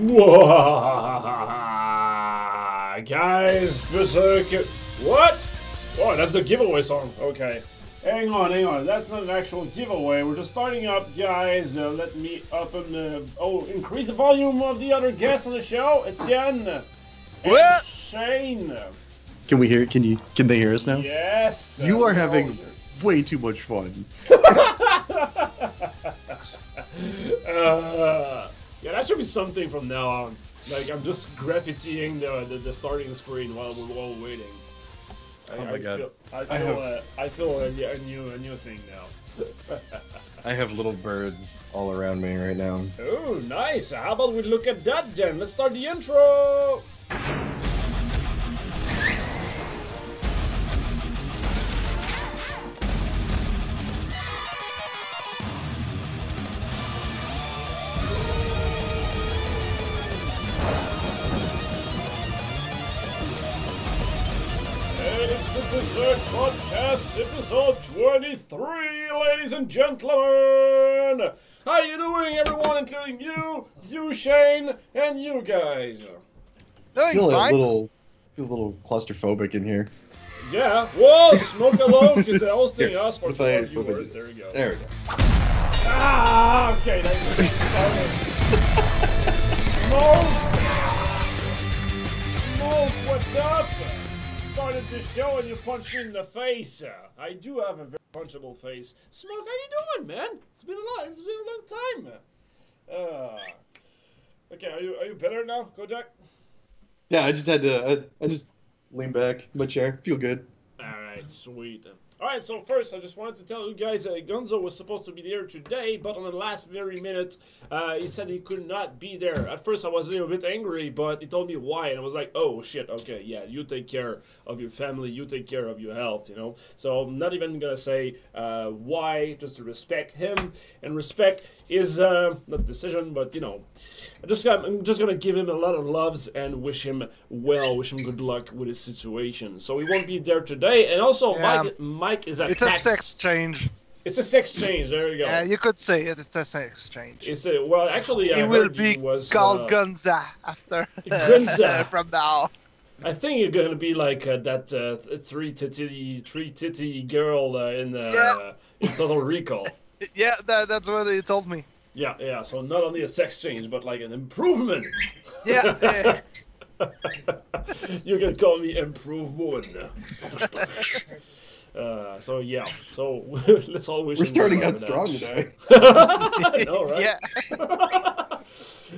Guys, Berzerk. What? Oh, that's the giveaway song. Okay. Hang on. That's not an actual giveaway. We're just starting up, guys. Let me up and increase the volume of the other guests on the show. It's Jan. And Shane. Can we hear? Can they hear us now? Yes. You are having way too much fun. Yeah, that should be something from now on. Like, I'm just graffitiing the starting screen while we're all waiting. Oh my god. I feel a new thing now. I have little birds all around me right now. Oh, nice. How about we look at that then? Let's start the intro. Berzerk Podcast, episode 23, ladies and gentlemen! How you doing, everyone, including you, Shane, and you guys? I feel a little claustrophobic in here. Yeah, well, smoke alone, because they're hosting us for 12 viewers. There we go. There we go. Ah, okay, that's Smoke, what's up? Started the show and you punched me in the face. I do have a very punchable face. Smoke, how you doing, man? It's been a long time. Okay, are you better now, Kojak? Yeah, I just had to. I just lean back in my chair. Feel good. All right, sweet. Alright, so first I just wanted to tell you guys Gonzo was supposed to be there today, but on the last very minute, he said he could not be there. At first I was a little bit angry, but he told me why, and I was like, oh shit, okay, yeah, you take care of your family, you take care of your health, you know? So I'm not even gonna say why, just to respect him, and respect is, not decision, but, you know, I'm just gonna give him a lot of loves and wish him well, wish him good luck with his situation. So he won't be there today, and also Mike is at It's a sex change. It's a sex change. There you go. Yeah, you could say it. It's a sex change. It's a, well, actually, it will be called Gunza after Gunza from now. I think you're gonna be like that three titty girl in Total Recall. Yeah, that's what he told me. Yeah. So not only a sex change, but like an improvement. Yeah. You're gonna call me improvement. So yeah, so let's all wish. We're starting out strong today. No, right?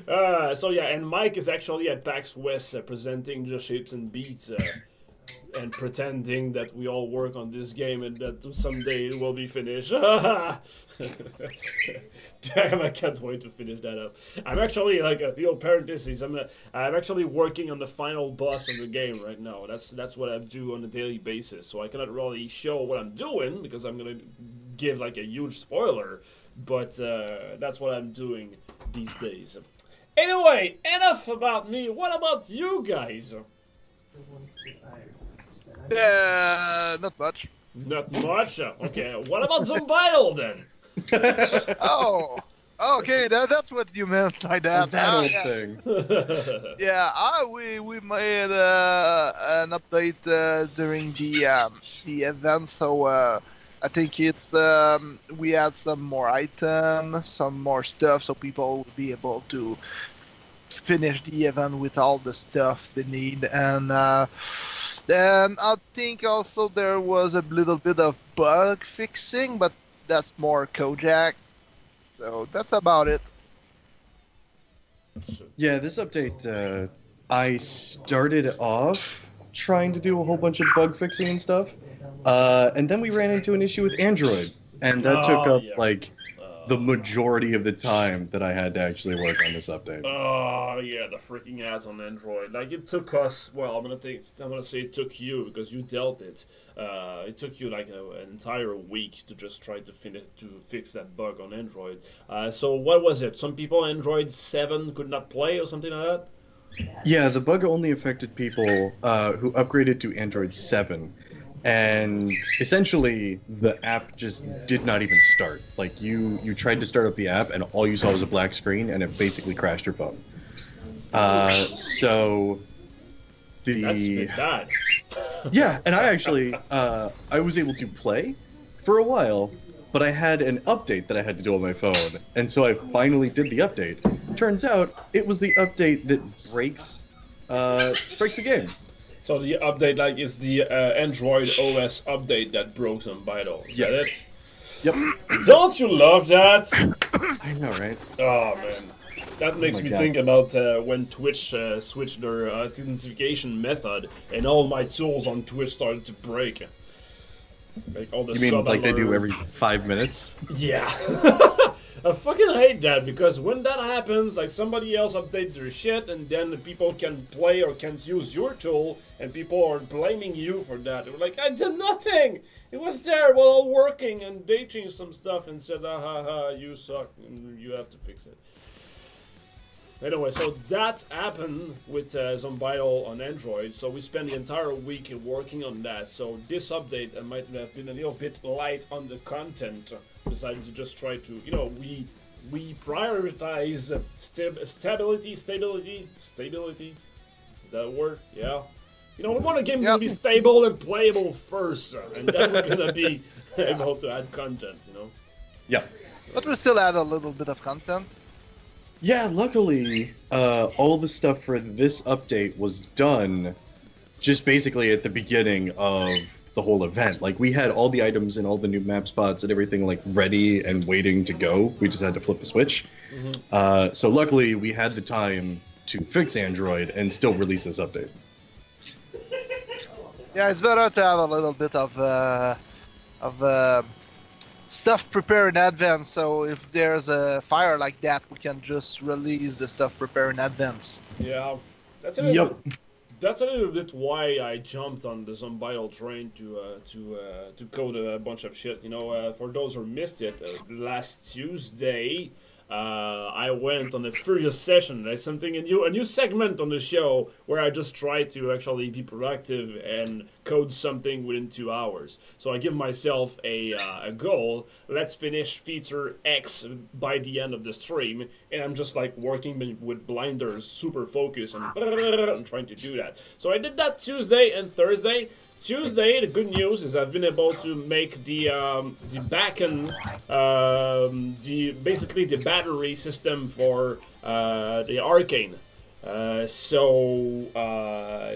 Yeah. So yeah, and Mike is actually at PAX West presenting Just Shapes and Beats and pretending that we all work on this game and that someday it will be finished. Damn, I can't wait to finish that up. I'm actually, like, parentheses, I'm actually working on the final boss of the game right now. That's what I do on a daily basis, so I cannot really show what I'm doing because I'm gonna give, like, a huge spoiler, but that's what I'm doing these days. Anyway, enough about me. What about you guys? Not much. Not much? Okay, what about Zombital then? Oh, okay, that's what you meant by that. That old thing. Yeah, we made an update during the event, so I think it's we had some more items, some more stuff, so people will be able to finish the event with all the stuff they need, and then I think also there was a little bit of bug fixing, but that's more Kojak. So that's about it. Yeah, this update, I started off trying to do a whole bunch of bug fixing and stuff, and then we ran into an issue with Android, and that took up like the majority of the time that I had to actually work on this update. Oh yeah, the freaking ass on Android. Like it took us. Well, I'm gonna say it took you because you dealt it. It took you like an entire week to just try to fix that bug on Android. So what was it? Some people Android 7 could not play or something like that. Yeah, the bug only affected people who upgraded to Android 7. And essentially, the app just did not even start. Like, you tried to start up the app, and all you saw was a black screen, and it basically crashed your phone. So That's a bit bad. yeah, and I actually I was able to play for a while, but I had an update that I had to do on my phone, and so I finally did the update. Turns out it was the update that breaks the game. So the update, like, is the Android OS update that broke some Vital. Is that it? Yep. Don't you love that? I know, right? Oh man, that makes me God. think about when Twitch switched their authentication method, and all my tools on Twitch started to break. Like all the You mean like they do sub-alert- every 5 minutes? Yeah. I fucking hate that, because when that happens, like, somebody else updates their shit, and then the people can play or can't use your tool, and people are blaming you for that. They're like, I did nothing! It was there while all working, and they changed some stuff and said, ah ha ha, you suck, and you have to fix it. Anyway, so that happened with Zombital on Android, so we spent the entire week working on that. So this update might have been a little bit light on the content. Decided to just try to, you know, we prioritize stability. Is that a word? Yeah. You know, we want a game to be stable and playable first, and then we're gonna be able to add content, you know? Yeah. But we still add a little bit of content. Yeah, luckily, all the stuff for this update was done just basically at the beginning of the whole event. Like, we had all the items and all the new map spots and everything, like, ready and waiting to go. We just had to flip a switch. Mm-hmm. So luckily, we had the time to fix Android and still release this update. Yeah, it's better to have a little bit of stuff prepared in advance, so if there's a fire like that, we can just release the stuff prepared in advance. Yeah, that's a little that's a little bit why I jumped on the Zombital train to code a bunch of shit. You know, for those who missed it, last Tuesday, I went on a furious session, like something a new segment on the show where I just try to actually be productive and code something within 2 hours. So I give myself a goal. Let's finish feature X by the end of the stream, and I'm just like working with blinders, super focused, and I'm trying to do that. So I did that Tuesday and Thursday. Tuesday, the good news is I've been able to make the backend, basically the battery system for the Arcane. So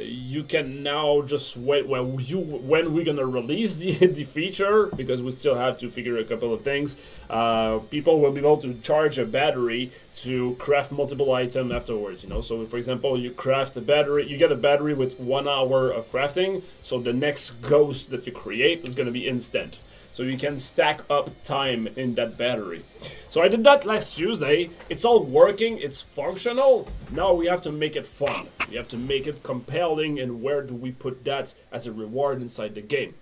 you can now just wait when we're gonna release the feature, because we still have to figure a couple of things. People will be able to charge a battery to craft multiple items afterwards, you know. So for example, you craft a battery, you get a battery with 1 hour of crafting, so the next ghost that you create is gonna be instant. So you can stack up time in that battery. So I did that last Tuesday. It's all working, it's functional. Now we have to make it fun. We have to make it compelling, and where do we put that as a reward inside the game?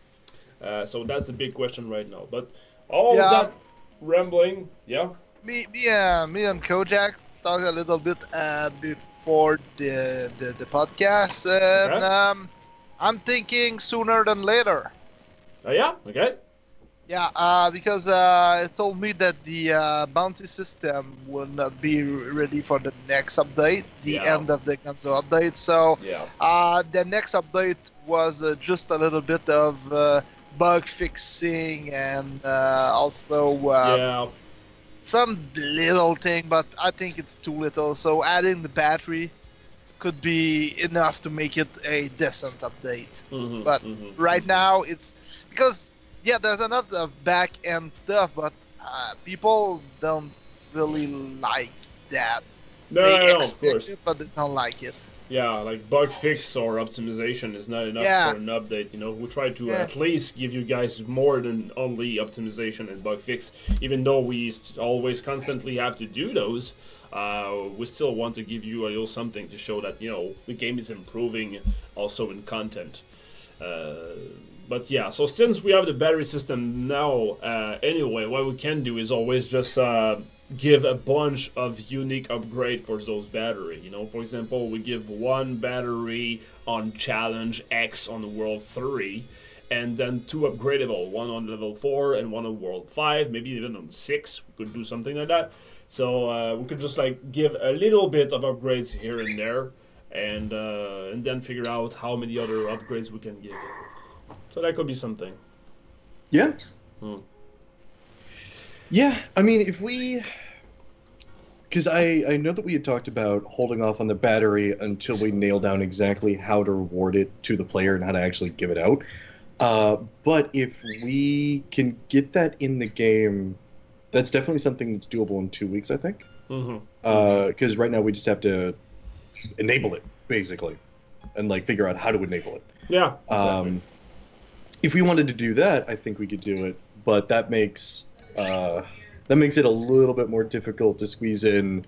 So that's the big question right now. But all that rambling, yeah? Me and Kojak talked a little bit before the podcast, and I'm thinking sooner than later. Yeah? Okay. Yeah, because it told me that the bounty system will not be ready for the next update, the end of the console update. So the next update was just a little bit of bug fixing, and also some little thing, but I think it's too little. So adding the battery could be enough to make it a decent update. But right now it's because there's a lot of back-end stuff, but people don't really like that. They expect it, but they don't like it. Yeah, like bug fix or optimization is not enough for an update, you know. We try to at least give you guys more than only optimization and bug fix. Even though we always constantly have to do those, we still want to give you a little something to show that, you know, the game is improving also in content. But yeah, so since we have the battery system now, anyway, what we can do is always just give a bunch of unique upgrade for those battery. You know, for example, we give one battery on challenge X on world 3, and then 2 upgradable, one on level 4 and one on world 5, maybe even on 6. We could do something like that. So we could just like give a little bit of upgrades here and there, and then figure out how many other upgrades we can give. So that could be something. Yeah. Hmm. Yeah, I mean, if we... Because I know that we had talked about holding off on the battery until we nail down exactly how to reward it to the player and how to actually give it out. But if we can get that in the game, that's definitely something that's doable in 2 weeks, I think. Because right now we just have to enable it, basically, and like figure out how to enable it. Yeah, exactly. If we wanted to do that, I think we could do it, but that makes it a little bit more difficult to squeeze in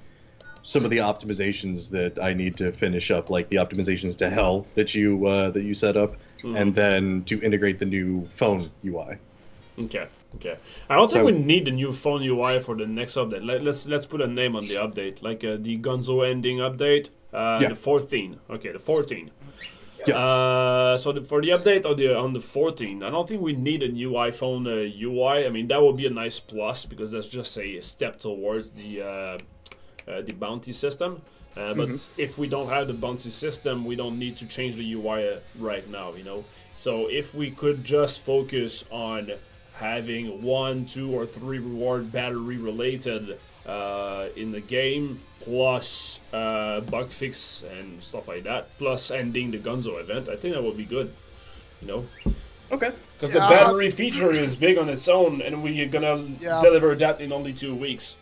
some of the optimizations that I need to finish up, like the optimizations to hell that you set up, and then to integrate the new phone UI. Okay. I don't think we need the new phone UI for the next update. Let's put a name on the update, like the Gonzo ending update, the 14. Okay, the 14. Yeah. So for the update on the 14, I don't think we need a new iPhone UI. I mean, that would be a nice plus because that's just a step towards the bounty system. But if we don't have the bounty system, we don't need to change the UI right now, you know. So if we could just focus on having 1, 2, or 3 reward battery related in the game, plus bug fix and stuff like that, plus ending the Gonzo event, I think that would be good, you know? Okay. Because the battery feature is big on its own, and we're gonna deliver that in only 2 weeks.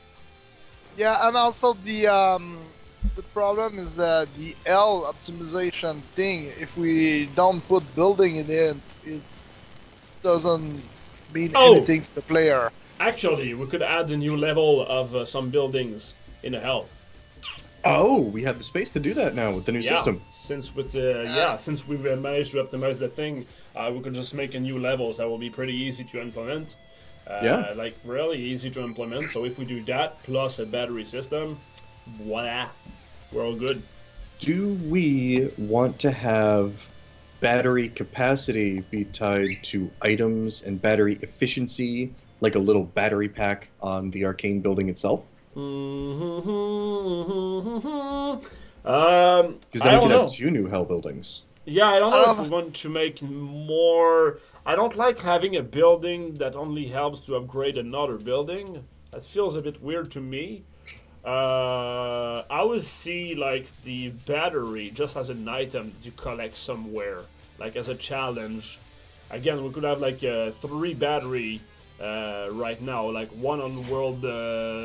Yeah, and also the problem is that the L optimization thing, if we don't put building in it, it doesn't mean anything to the player. Actually, we could add a new level of some buildings in the hell. Oh, we have the space to do that now with the new system. Since since we managed to optimize the thing, we could just make a new levels that will be pretty easy to implement. Like really easy to implement. So if we do that plus a battery system, voila, we're all good. Do we want to have battery capacity be tied to items and battery efficiency, like a little battery pack on the arcane building itself? Because then we could have 2 new hell buildings. Yeah, I don't know if we want to make more. I don't like having a building that only helps to upgrade another building. That feels a bit weird to me. I would see like the battery just as an item to collect somewhere, like as a challenge. Again, we could have like 3 battery right now, like 1 on world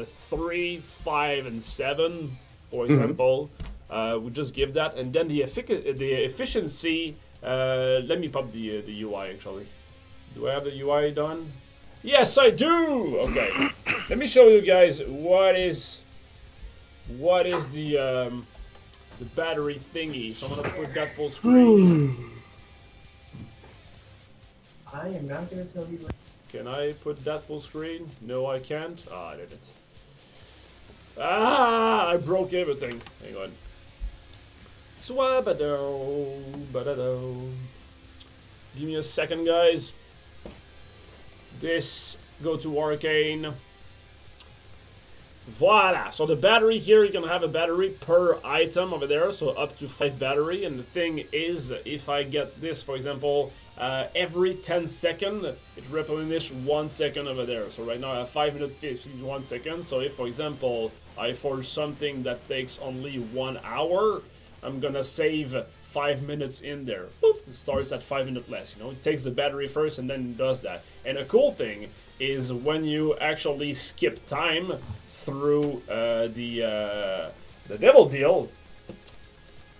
3, 5, and 7, for example. We just give that, and then the efficiency. Let me pop the UI actually. Do I have the UI done? Yes, I do. Okay, let me show you guys what is the battery thingy. So I'm gonna put that full screen. I am not gonna tell you. Can I put that full screen? No, I can't. I did it. I broke everything. Hang on. Swabado, badado. Give me a second, guys. This go to arcane. Voila! So the battery here, you're gonna have a battery per item over there, so up to 5 battery. And the thing is, if I get this, for example, every 10 seconds, it replenishes 1 second over there. So right now I have 5 minutes 51 seconds. So if, for example, I forge something that takes only 1 hour, I'm gonna save 5 minutes in there. Boop! It starts at 5 minutes less. You know, it takes the battery first and then does that. And a cool thing is when you actually skip time through the devil deal,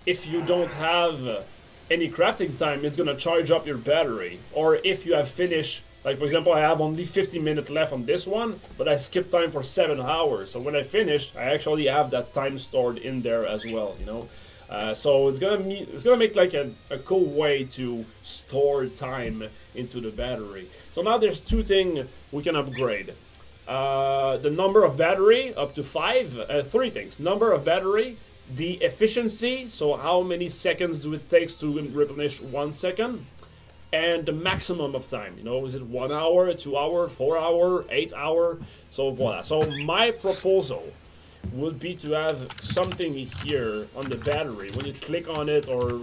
if you don't have any crafting time, it's gonna charge up your battery. Or if you have finished, like for example, I have only 50 minutes left on this one, but I skipped time for 7 hours. So when I finished, I actually have that time stored in there as well. You know. So it's gonna make like a cool way to store time into the battery. So now there's 2 things we can upgrade. The number of battery up to 5. 3 things: number of battery, the efficiency, so how many seconds do it takes to replenish 1 second, and the maximum of time. You know, is it 1 hour, 2 hour, 4 hour, 8 hour? So voila. So my proposal would be to have something here on the battery. When you click on it, or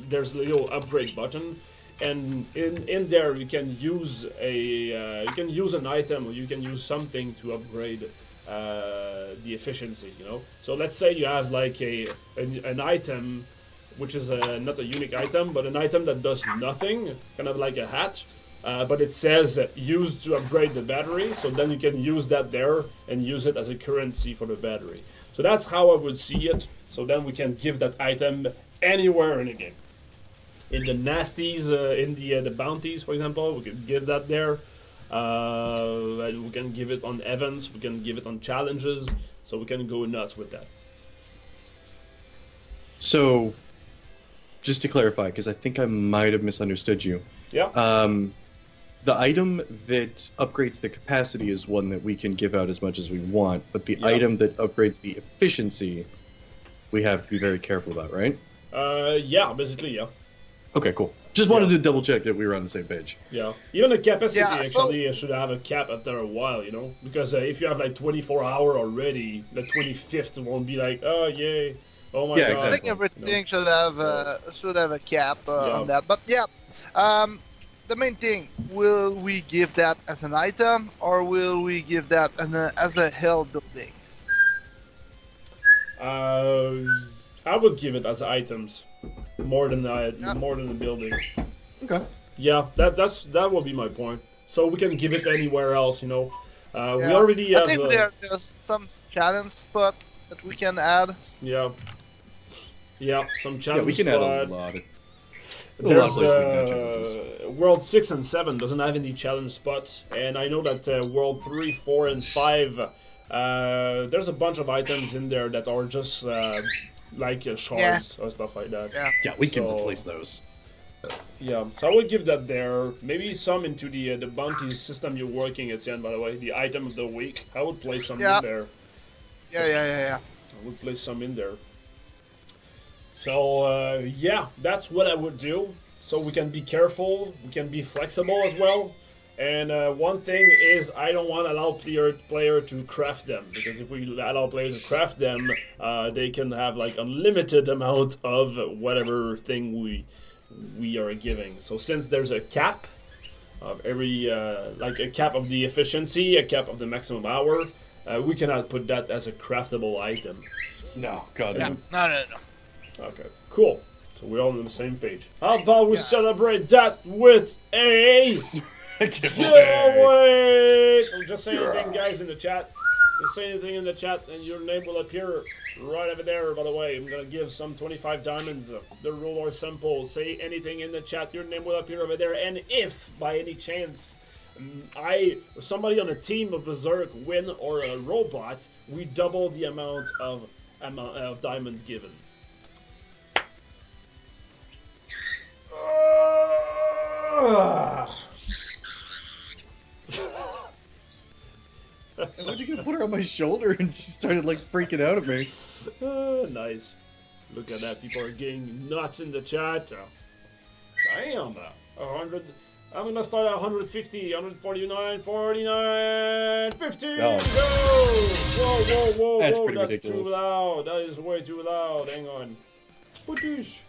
there's a little upgrade button, and in there you can use an item, or you can use something to upgrade the efficiency. You know. So let's say you have like an item, which is not a unique item, but an item that does nothing, kind of like a hat. But it says used to upgrade the battery, so then you can use that there and use it as a currency for the battery. So that's how I would see it. So then we can give that item anywhere in the game. In the nasties, in the bounties, for example, we can give that there. And we can give it on events, we can give it on challenges, so we can go nuts with that. So, just to clarify, because I think I might have misunderstood you. Yeah. The item that upgrades the capacity is one that we can give out as much as we want, but the item that upgrades the efficiency, we have to be very careful about, right? Yeah, basically, yeah. Okay, cool. Just wanted to double check that we were on the same page. Yeah. Even the capacity actually should have a cap after a while, you know? Because if you have like 24 hour already, the 25th won't be like, oh, yay. Oh my god. Exactly. I think everything should have a cap on that. But yeah, the main thing, will we give that as an item, or will we give that as a hill building? I would give it as items more than the building. Okay. Yeah, that will be my point. So we can give it anywhere else, you know. We already have. I think there's some challenge spot that we can add. Yeah. Yeah, some challenge. Yeah, we can spot. add a lot. There's World 6 and 7 doesn't have any challenge spots, and I know that World 3, 4, and 5, there's a bunch of items in there that are just like shards or stuff like that. Yeah, we can replace those. Yeah, so I would give that there. Maybe some into the bounty system you're working at, by the way. The item of the week. I would place some in there. Yeah. I would place some in there. So, yeah, that's what I would do. So we can be careful, we can be flexible as well. And one thing is, I don't want to allow player to craft them. Because if we allow players to craft them, they can have like unlimited amount of whatever thing we are giving. So since there's a cap of every, like a cap of the efficiency, a cap of the maximum hour, we cannot put that as a craftable item. No, God. Yeah. No. Okay, cool. So we're all on the same page. How about we celebrate that with a giveaway? So just say anything, guys, in the chat. Just say anything in the chat, and your name will appear right over there. By the way, I'm gonna give some 25 diamonds. The rule or simple. Say anything in the chat, your name will appear over there. And if by any chance somebody on a team of Berzerk win or a robot, we double the amount of diamonds given. Why'd you put her on my shoulder and she started like freaking out at me? Nice. Look at that. People are getting nuts in the chat. Damn. 100. I'm gonna start at 150, 149, 49, 50. Oh. Whoa. That's pretty That's ridiculous. too loud. That is way too loud. Hang on. Putoosh.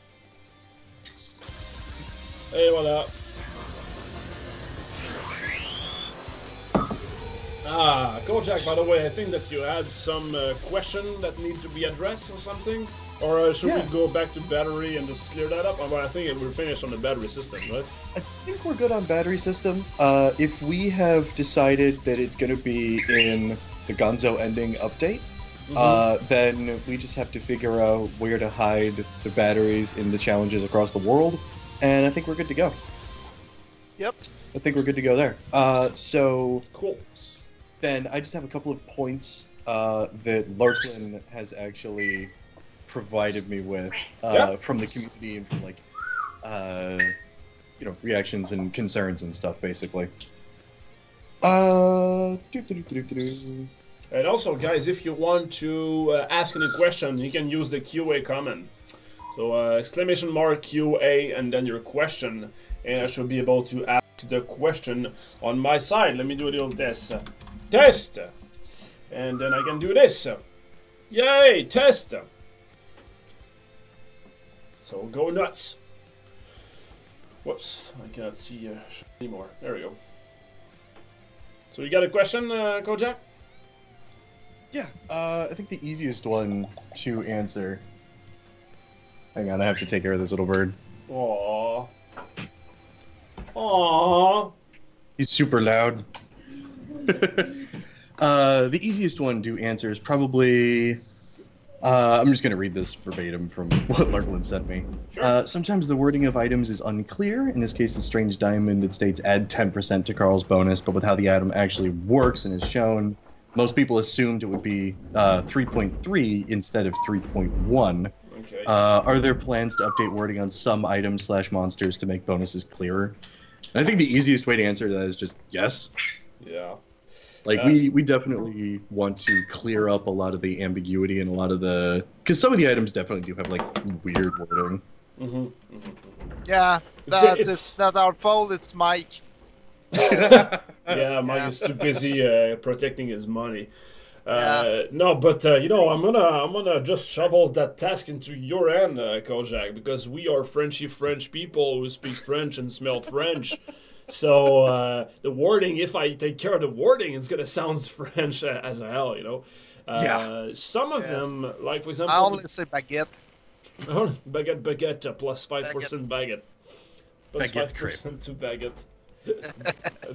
Hey, voilà. Kojak, by the way, I think that you had some question that need to be addressed or something? Or should we go back to battery and just clear that up? I think we're finished on the battery system, right? I think we're good on battery system. If we have decided that it's going to be in the Gonzo ending update, then we just have to figure out where to hide the batteries in the challenges across the world, and I think we're good to go. Yep. I think we're good to go there. So cool. Then I just have a couple of points that Larklin has actually provided me with from the community and from like reactions and concerns and stuff, basically. And also, guys, if you want to ask any question, you can use the QA comment. So exclamation mark QA and then your question, and I should be able to ask the question on my side. Let me do a little test. And then I can do this. Yay! Test! So go nuts. Whoops, I cannot see anymore. There we go. So you got a question, Kojak? Yeah, I think the easiest one to answer. Hang on, I have to take care of this little bird. Aww. Aww. He's super loud. The easiest one to answer is probably... I'm just going to read this verbatim from what Larklin sent me. Sure. Sometimes the wording of items is unclear. In this case, the Strange Diamond, it states add 10% to Carl's bonus, but with how the item actually works and is shown, most people assumed it would be 3.3 instead of 3.1. Okay. Are there plans to update wording on some items / monsters to make bonuses clearer? And I think the easiest way to answer that is just yes. Yeah. Like, we definitely want to clear up a lot of the ambiguity and a lot of the... Because some of the items definitely do have, like, weird wording. Yeah, it's not our fault, it's Mike. Yeah, Mike is too busy protecting his money. No, but you know, I'm gonna just shovel that task into your hand, Kojak, because we are Frenchy French people who speak French and smell French. So the wording, if I take care of the wording, it's gonna sound French as hell, you know. Some of them, like for example, I only say baguette. baguette plus 5% baguette. Plus Baguette 5% to baguette.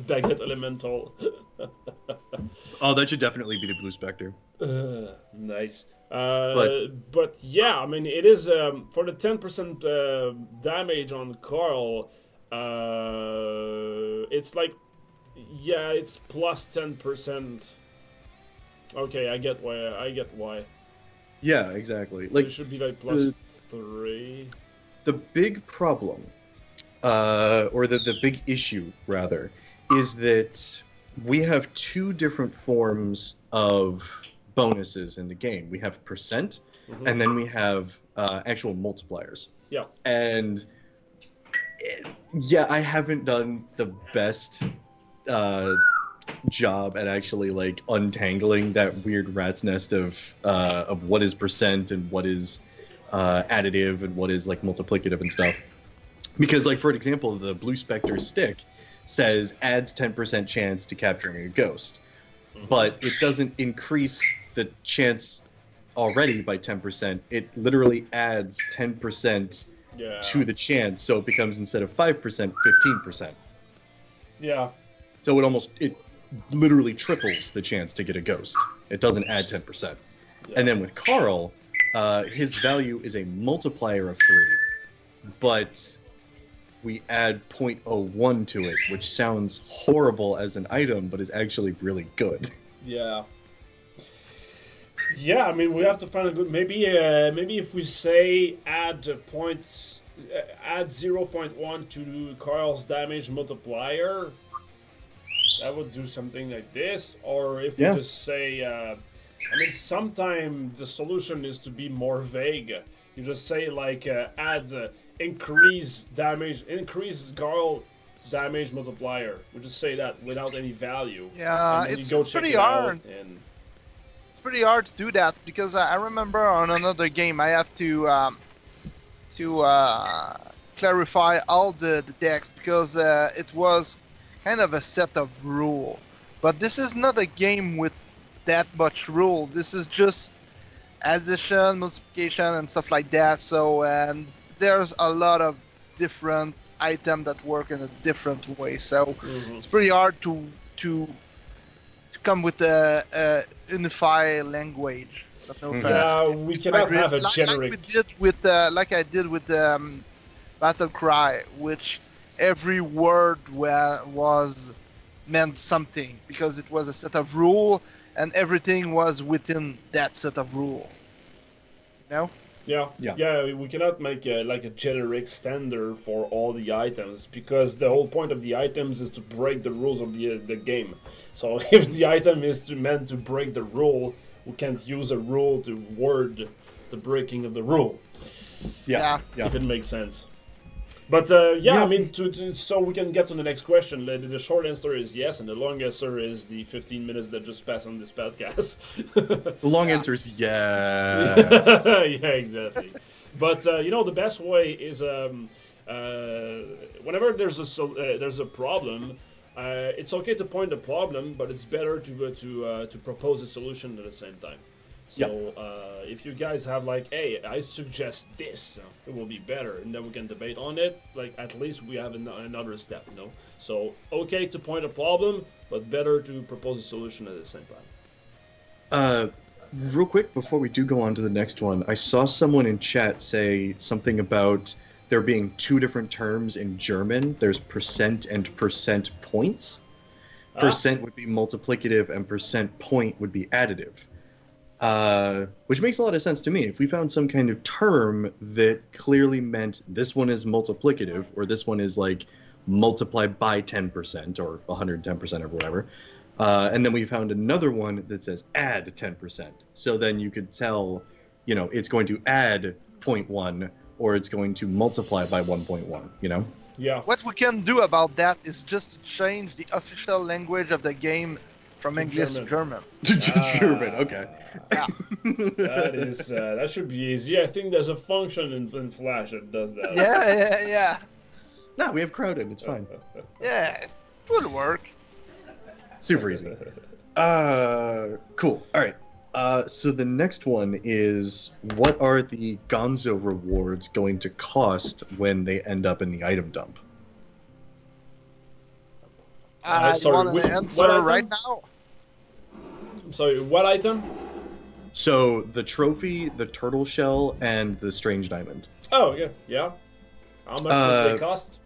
Baguette elemental. Oh, that should definitely be the Blue Spectre. Nice. But yeah, I mean, it is for the 10% damage on Carl. It's like, yeah, it's plus 10%. Okay, I get why. Yeah, exactly. So like, it should be like plus 3. The big problem, or the big issue, rather, is that we have two different forms of bonuses in the game. We have percent, and then we have actual multipliers. Yeah. And yeah, I haven't done the best job at actually like untangling that weird rat's nest of what is percent and what is additive and what is like multiplicative and stuff. Because like for example, the Blue Spectre stick says adds 10% chance to capturing a ghost, but it doesn't increase the chance already by 10%. It literally adds 10% to the chance, so it becomes instead of 5%, 15%. Yeah. So it literally triples the chance to get a ghost. It doesn't add 10%. Yeah. And then with Carl, his value is a multiplier of 3, but we add 0.01 to it, which sounds horrible as an item, but is actually really good. Yeah. Yeah, I mean, we have to find a good... Maybe if we say add 0.1 to Carl's damage multiplier, that would do something like this. Or if we just say... I mean, sometimes the solution is to be more vague. You just say, like, add... increase Carl damage multiplier. We just say that without any value. Yeah, it's pretty hard. It's pretty hard to do that because I remember on another game I have to clarify all the decks because it was kind of a set of rule. But this is not a game with that much rule. This is just addition, multiplication, and stuff like that. So and there's a lot of different items that work in a different way, so it's pretty hard to come with a unified language. Yeah, we cannot have a generic. Like I did with Battle Cry, which every word was meant something because it was a set of rule, and everything was within that set of rule. You know? Yeah, we cannot make like a generic standard for all the items because the whole point of the items is to break the rules of the game. So if the item is meant to break the rule, we can't use a rule to word the breaking of the rule. Yeah. If it makes sense. But I mean, so we can get to the next question. The short answer is yes, and the long answer is the 15 minutes that just passed on this podcast. The long answer is yes. Yeah, exactly. But the best way is whenever there's a problem, it's okay to point the problem, but it's better to propose a solution at the same time. So if you guys have like, hey, I suggest this, it will be better, and then we can debate on it. Like at least we have another step, So okay to point a problem, but better to propose a solution at the same time. Real quick before we do go on to the next one, I saw someone in chat say something about there being two different terms in German. There's percent and percent points. Percent would be multiplicative, and percent point would be additive. Which makes a lot of sense to me. If we found some kind of term that clearly meant this one is multiplicative, or this one is like multiply by 10% or 110% or whatever, and then we found another one that says add 10%. So then you could tell, it's going to add 0.1 or it's going to multiply by 1.1, Yeah. What we can do about that is just change the official language of the game from English to German. To German, okay. Yeah. That should be easy. I think there's a function in Flash that does that. Yeah. No, we have crowded. It's fine. Yeah, it will work. Super easy. Cool. All right. So the next one is, what are the Gonzo rewards going to cost when they end up in the item dump? You want an answer right now? I'm sorry, what item? So the trophy, the turtle shell, and the strange diamond. Oh, yeah. How much would they cost?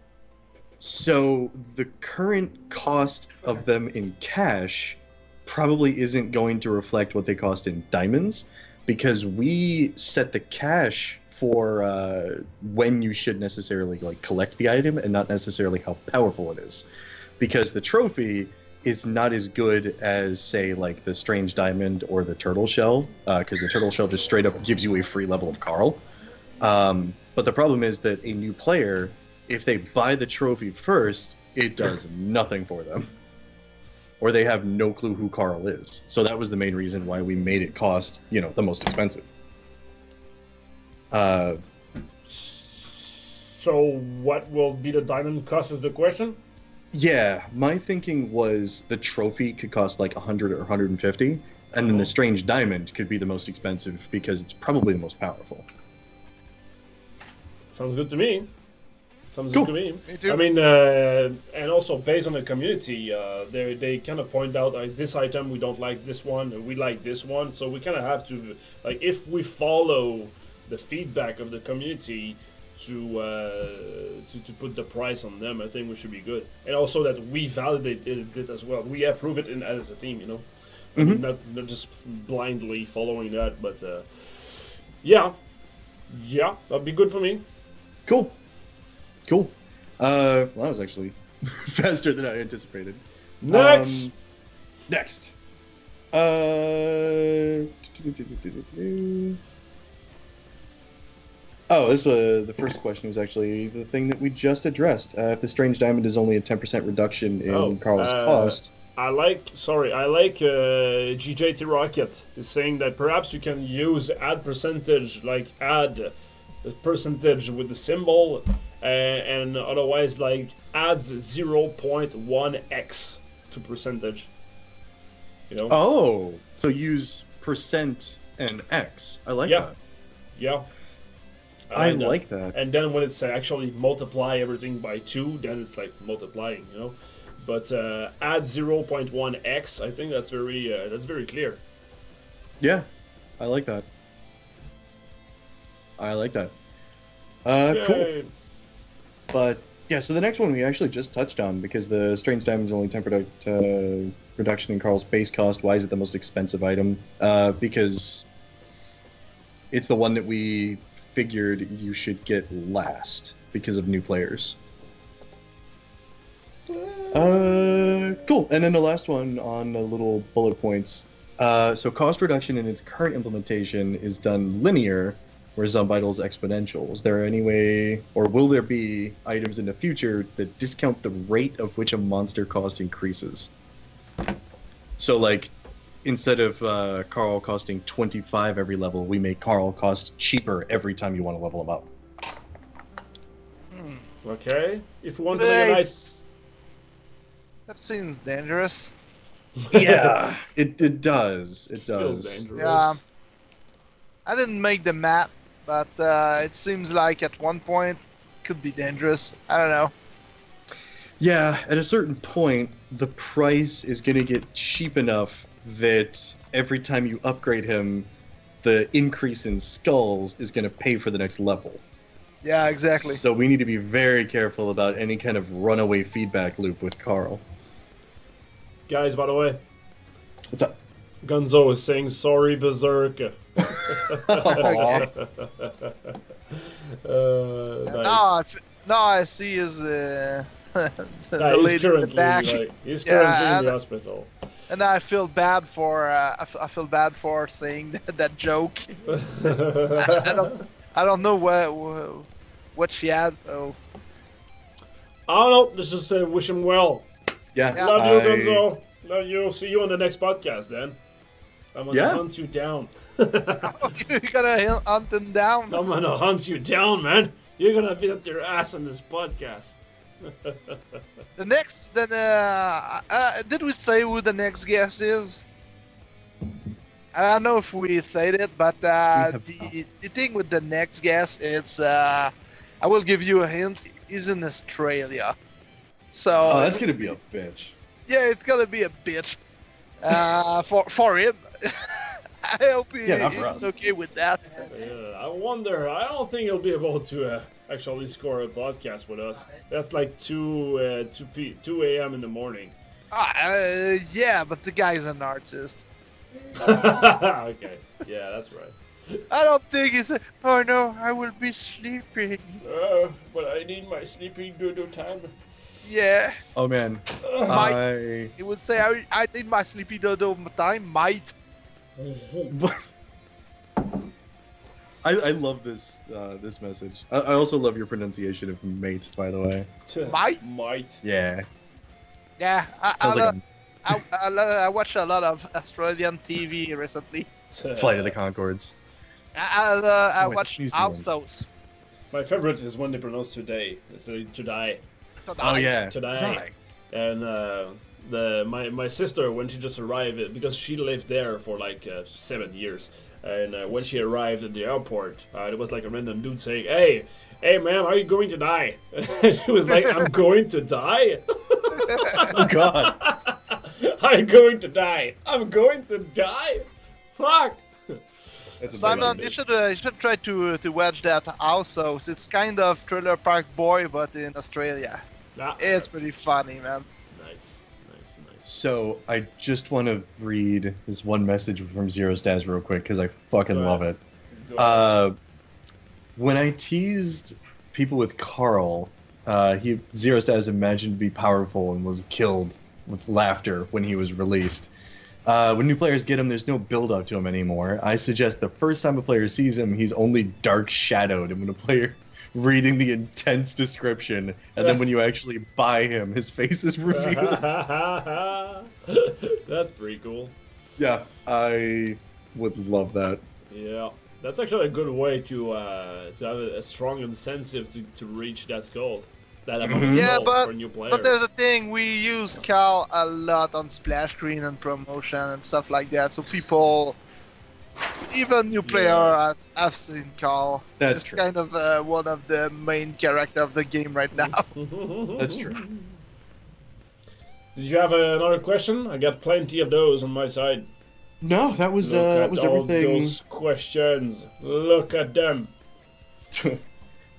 So the current cost of them in cash probably isn't going to reflect what they cost in diamonds, because we set the cash for when you should necessarily collect the item and not necessarily how powerful it is. Because the trophy is not as good as, say, like the strange diamond or the turtle shell, because the turtle shell just straight up gives you a free level of Carl. But the problem is that a new player, if they buy the trophy first, it does nothing for them. Or they have no clue who Carl is. So that was the main reason why we made it cost, the most expensive. So what will be the diamond cost is the question? Yeah, my thinking was the trophy could cost like 100 or 150, and then the strange diamond could be the most expensive because it's probably the most powerful. Sounds good to me. Sounds cool. good to me. Me too. I mean, and also based on the community, they kind of point out like this item we don't like this one, and we like this one. So we kind of have to if we follow the feedback of the community to put the price on them, I think we should be good. And also that we validated it as well. We approve it as a team, I mean, not just blindly following that, but yeah, that'd be good for me. Cool. Well, that was actually faster than I anticipated. Next. Oh, the first question was actually the thing that we just addressed. If the strange diamond is only a 10% reduction in Carl's cost. I like GJT Rocket is saying that perhaps you can use add percentage, like add a percentage with the symbol, and otherwise adds 0.1x to percentage. Oh, so use percent and x. I like that. Yeah. I like that. And then when it's actually multiply everything by 2, then it's multiplying, But add 0.1x, I think that's very clear. Yeah, I like that. Cool. But yeah, so the next one we actually just touched on, because the strange diamond is only 10% reduction in Carl's base cost. Why is it the most expensive item? Because it's the one that we figured you should get last because of new players. Cool. And then the last one on the little bullet points. So cost reduction in its current implementation is done linear, where Zombital is exponential. Is there any way, or will there be items in the future that discount the rate of which a monster cost increases? So, like, instead of Carl costing 25 every level, we make Carl cost cheaper every time you want to level him up. Okay. If you want to make a nice... That seems dangerous. Yeah, it does. It Feels does. dangerous. Yeah. I didn't make the math, but it seems like at one point it could be dangerous. I don't know. Yeah, at a certain point, the price is going to get cheap enough that every time you upgrade him, the increase in skulls is going to pay for the next level. Yeah, exactly. So we need to be very careful about any kind of runaway feedback loop with Carl. Guys, by the way, What's up? Gonzo is saying sorry, Berzerk. Nice. Now I see his the He's lady in the currently, back. he's currently in and the hospital. I feel bad for I feel bad for saying that joke. I don't know what she had though. I don't know. Let's just wish him well. Yeah. Love you, Gonzo. Love you. See you on the next podcast, then. I'm gonna hunt you down. You're gonna hunt him down. I'm gonna hunt you down, man. You're gonna beat up your ass on this podcast. The next, then, did we say who the next guest is? I don't know if we said it, but the thing with the next guest, it's I will give you a hint. He's in Australia, so Oh, that's gonna be a bitch. yeah, it's gonna be a bitch for him. I hope he's okay with that. Yeah, I wonder. I don't think he'll be able to actually score a podcast with us. That's like 2 a.m. in the morning. Yeah, but the guy's an artist. Okay, yeah, that's right. I don't think he's. Oh no, I will be sleeping. But I need my sleeping dodo time. Yeah. Oh man, He would say, I need my sleepy dodo time, mate. I love this this message. I also love your pronunciation of mate, by the way. Mate? Might. Yeah. Yeah, Sounds like I watch a lot of Australian TV recently. Flight of the Conchords. I Wait, watch New Zealand. Outsource. My favorite is when they pronounce today. It's today. Oh yeah. Today. And my sister, when she just arrived, because she lived there for like 7 years, and when she arrived at the airport, there was like a random dude saying, hey ma'am, are you going to die? She was like, I'm going to die? Oh god. I'm going to die. I'm going to die? Fuck. That's a Simon, big you should try to watch that Outsource. It's kind of Trailer Park Boy, but in Australia. It's pretty funny, man. Nice. So I just want to read this one message from Zero Staz real quick because I fucking love it. When I teased people with Carl, Zero Staz imagined to be powerful and was killed with laughter when he was released. When new players get him, there's no build-up to him anymore. I suggest the first time a player sees him, he's only dark shadowed, and when a player reading the intense description, and then when you actually buy him, his face is revealed. That's pretty cool. Yeah, I would love that. Yeah, that's actually a good way to have a strong incentive to reach that goal. That amount Yeah, for a new player. but there's a thing, we use Carl a lot on splash screen and promotion and stuff like that, so people, even new player have seen Carl. That's it's true. kind of one of the main character of the game right now. That's true. Did you have another question? I got plenty of those on my side. No, that was Look at all everything. those questions. Look at them.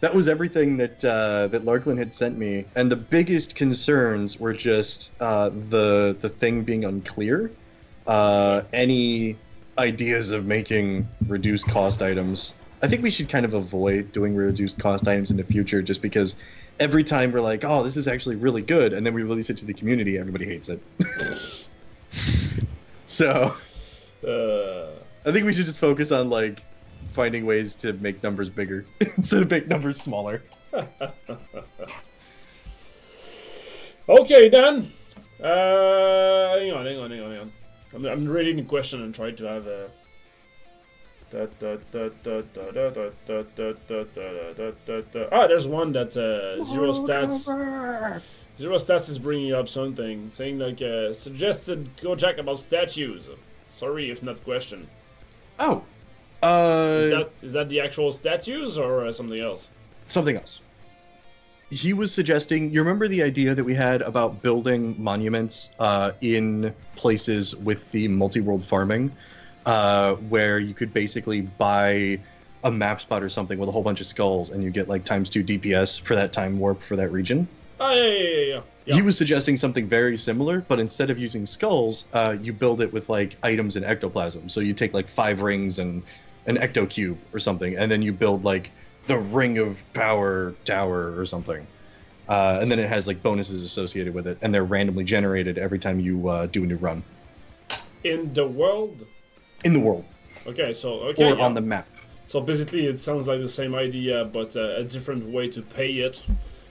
That was everything that that Larklin had sent me, and the biggest concerns were just the thing being unclear. Any ideas of making reduced cost items? I think we should kind of avoid doing reduced cost items in the future, just because every time we're like, oh, this is actually really good, and then we release it to the community, everybody hates it. So I think we should just focus on like finding ways to make numbers bigger instead of make numbers smaller. Okay, then. Hang on. I'm reading the question and trying to have a. There's one that Zero Stats is bringing up something, saying like suggested go check about statues. Sorry if not question. Oh, Is that the actual statues or something else? Something else. He was suggesting, you remember the idea that we had about building monuments in places with the multi-world farming, where you could basically buy a map spot or something with a whole bunch of skulls and you get like ×2 DPS for that time warp for that region? Oh, yeah. He was suggesting something very similar, but instead of using skulls, you build it with like items and ectoplasm. So you take like 5 rings and an ecto cube or something, and then you build like the Ring of Power Tower or something. And then it has like bonuses associated with it, and they're randomly generated every time you do a new run. In the world? In the world. Okay, or on the map. So basically it sounds like the same idea, but a different way to pay it,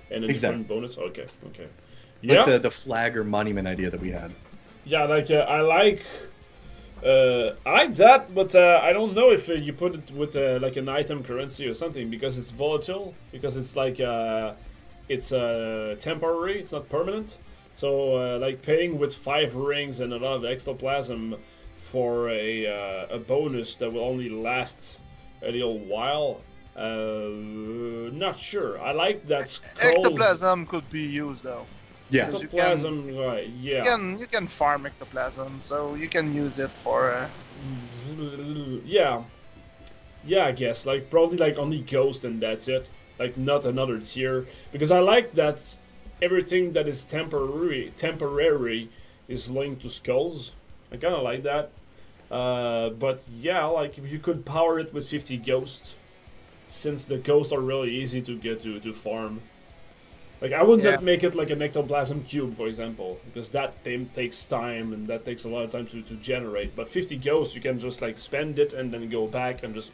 and a different bonus? Okay. Yeah. Like the flag or monument idea that we had. Yeah, like, I like that, but I don't know if you put it with like an item currency or something, because it's volatile, because it's like it's temporary, it's not permanent. So like paying with 5 rings and a lot of ectoplasm for a bonus that will only last a little while, not sure. I like that skulls... Ectoplasm could be used though. Yeah. Ectoplasm, right, yeah. You can farm ectoplasm, so you can use it for... Yeah, I guess. Like, probably like only ghost and that's it. Like, not another tier. Because I like that everything that is temporary is linked to skulls. I kind of like that. But yeah, like, if you could power it with 50 ghosts, since the ghosts are really easy to get to farm. Like, I would not make it like an ectoplasm cube, for example, because that thing takes time, and that takes a lot of time to generate. But 50 ghosts, you can just like spend it and then go back and just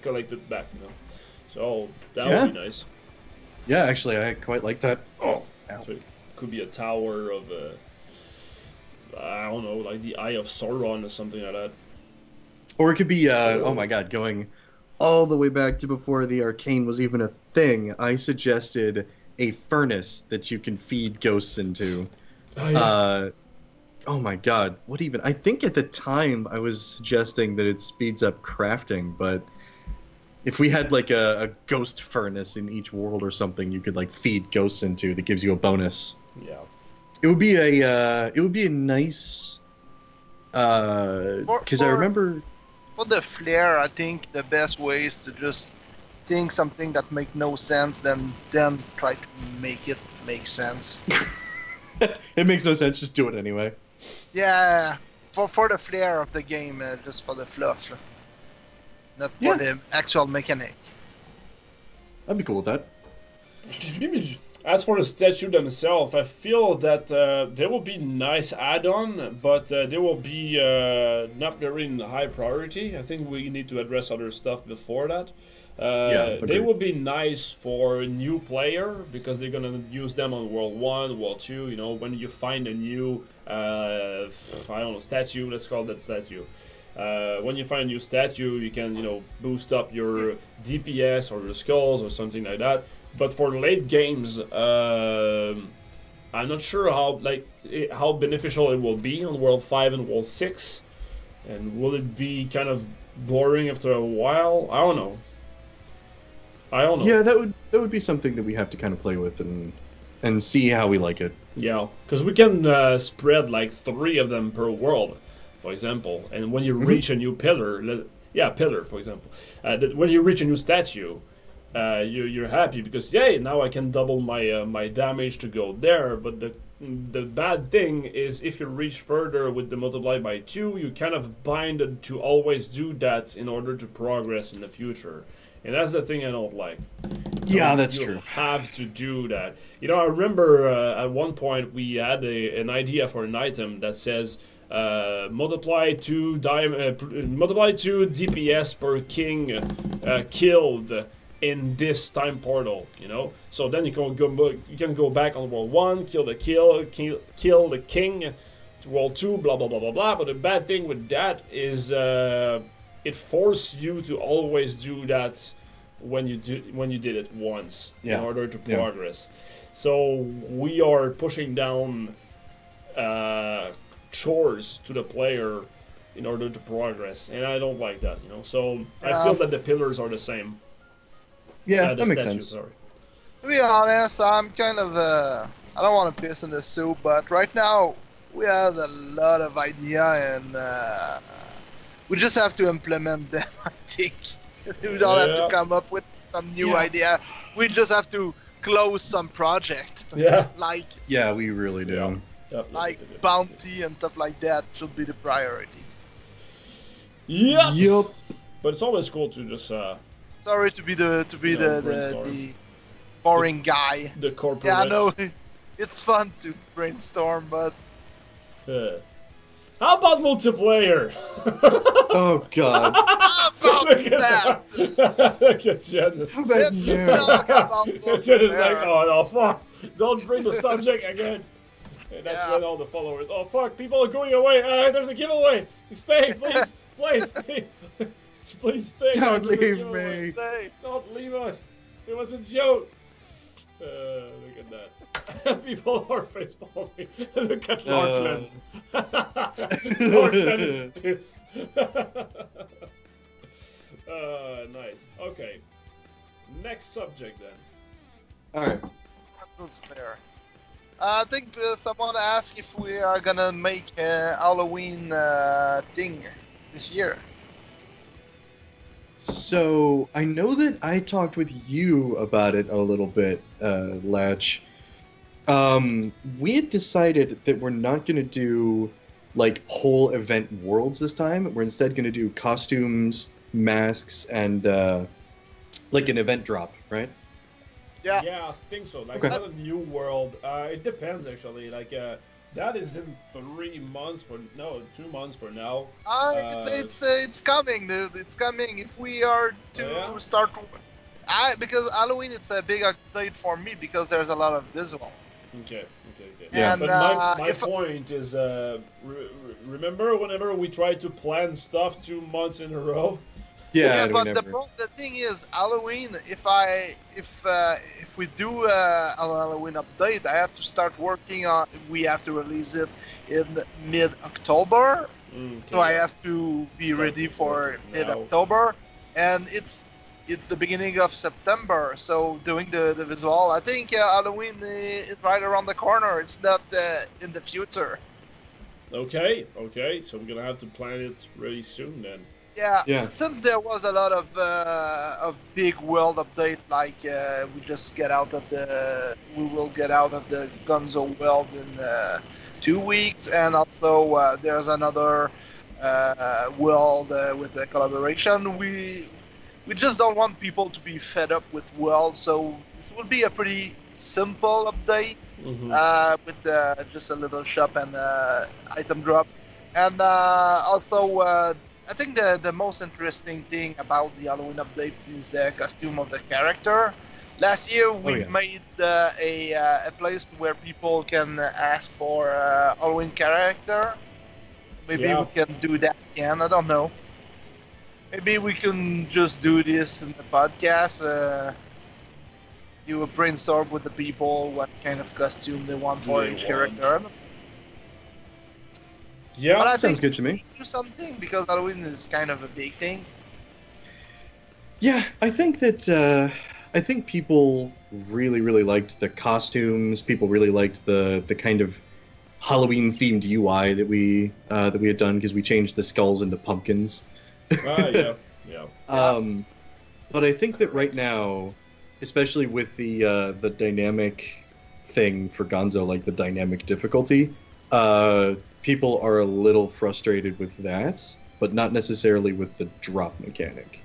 collect it back, you know. So that would be nice. Yeah, actually, I quite like that. Oh, so it could be a tower of I don't know, like the Eye of Sauron or something like that. Or it could be, oh my god, going all the way back to before the arcane was even a thing. I suggested a furnace that you can feed ghosts into. Oh, yeah. Oh my god, what even? I think at the time I was suggesting that it speeds up crafting, but if we had like a ghost furnace in each world or something you could like feed ghosts into that gives you a bonus. Yeah. It would be a nice because I remember for the flair, I think the best way is to just think something that make no sense, then try to make it make sense. It makes no sense, just do it anyway. Yeah, for the flair of the game, just for the fluff, not for the actual mechanic. I'd be cool with that. As for the statue themselves, I feel that they will be nice add-on, but they will be not very in high priority. I think we need to address other stuff before that. They will be nice for a new player, because they're gonna use them on World 1, World 2, you know, when you find a new, I don't know, statue, let's call that statue. When you find a new statue, you can, you know, boost up your DPS or your skulls or something like that. But for late games, I'm not sure how beneficial it will be on World 5 and World 6. And will it be kind of boring after a while? I don't know. Yeah, that would be something that we have to kind of play with and see how we like it. Yeah, because we can spread like 3 of them per world, for example. And when you reach a new pillar, pillar, for example. When you reach a new statue, you're happy because, yay, now I can double my my damage to go there. But the bad thing is, if you reach further with the multiply by 2, you kind of binded to always do that in order to progress in the future. And that's the thing I don't like. Yeah, that's true. You have to do that. You know, I remember at one point we had an idea for an item that says multiply 2 DPS per king killed in this time portal, you know. So then you can go back on world 1, kill the king, to world 2, blah blah blah blah blah. But the bad thing with that is it forces you to always do that when you did it once in order to progress. So we are pushing down chores to the player in order to progress, and I don't like that, you know. So I feel that the pillars are the same. Yeah, that makes sense. To be honest, I'm kind of I don't want to piss in the soup, but right now we have a lot of idea, and we just have to implement them. I think we don't have to come up with some new idea. We just have to close some project. Yeah. We really do. Like bounty and stuff like that should be the priority. Yep. But it's always cool to just sorry to be the boring guy. The corporate. Yeah, I know. It's fun to brainstorm, but how about multiplayer? Oh God. How about that? Look at Janice. How about you? Janice is like, oh no, fuck! Don't bring the subject again. And that's when all the followers. Oh fuck! People are going away. There's a giveaway. Stay, please, please stay. Please stay. Don't leave me. Stay. Don't leave us. It was a joke. Look at that. People are facepalming. Look at Larkland. Larkland is pissed. Nice. Okay. Next subject then. Alright. That's fair. I think someone asked if we are gonna make a Halloween thing this year. So, I know that I talked with you about it a little bit, Latch. We had decided that we're not going to do, like, whole event worlds this time. We're instead going to do costumes, masks, and, like, an event drop, right? Yeah. Yeah, I think so. Like, not a new world. It depends, actually. Like, that is in 2 months from now. It's coming, dude. It's coming. If we are to start, because Halloween it's a big update for me because there's a lot of visual. Okay. Yeah. And, but my point is, remember whenever we tried to plan stuff 2 months in a row? Yeah, but the thing is, Halloween. If we do a Halloween update, I have to start working on. We have to release it in mid-October, so I have to be ready for mid-October, and it's the beginning of September. So doing the visual, I think Halloween is right around the corner. It's not in the future. Okay. So we're gonna have to plan it really soon then. Yeah, since there was a lot of big world update, like we will get out of the Gonzo world in 2 weeks, and also there's another world with a collaboration. We just don't want people to be fed up with world, so it will be a pretty simple update with just a little shop and item drop, and also. I think the most interesting thing about the Halloween update is the costume of the character. Last year we made a place where people can ask for Halloween character. Maybe we can do that again. I don't know. Maybe we can just do this in the podcast. Do a brainstorm with the people what kind of costume they want for each character. Yeah, but I sounds good to me. Do something because Halloween is kind of a big thing. Yeah, I think that people really liked the costumes. People really liked the kind of Halloween themed UI that we had done because we changed the skulls into pumpkins. Yeah. But I think that right now, especially with the dynamic thing for Gonzo, like the dynamic difficulty, people are a little frustrated with that, but not necessarily with the drop mechanic.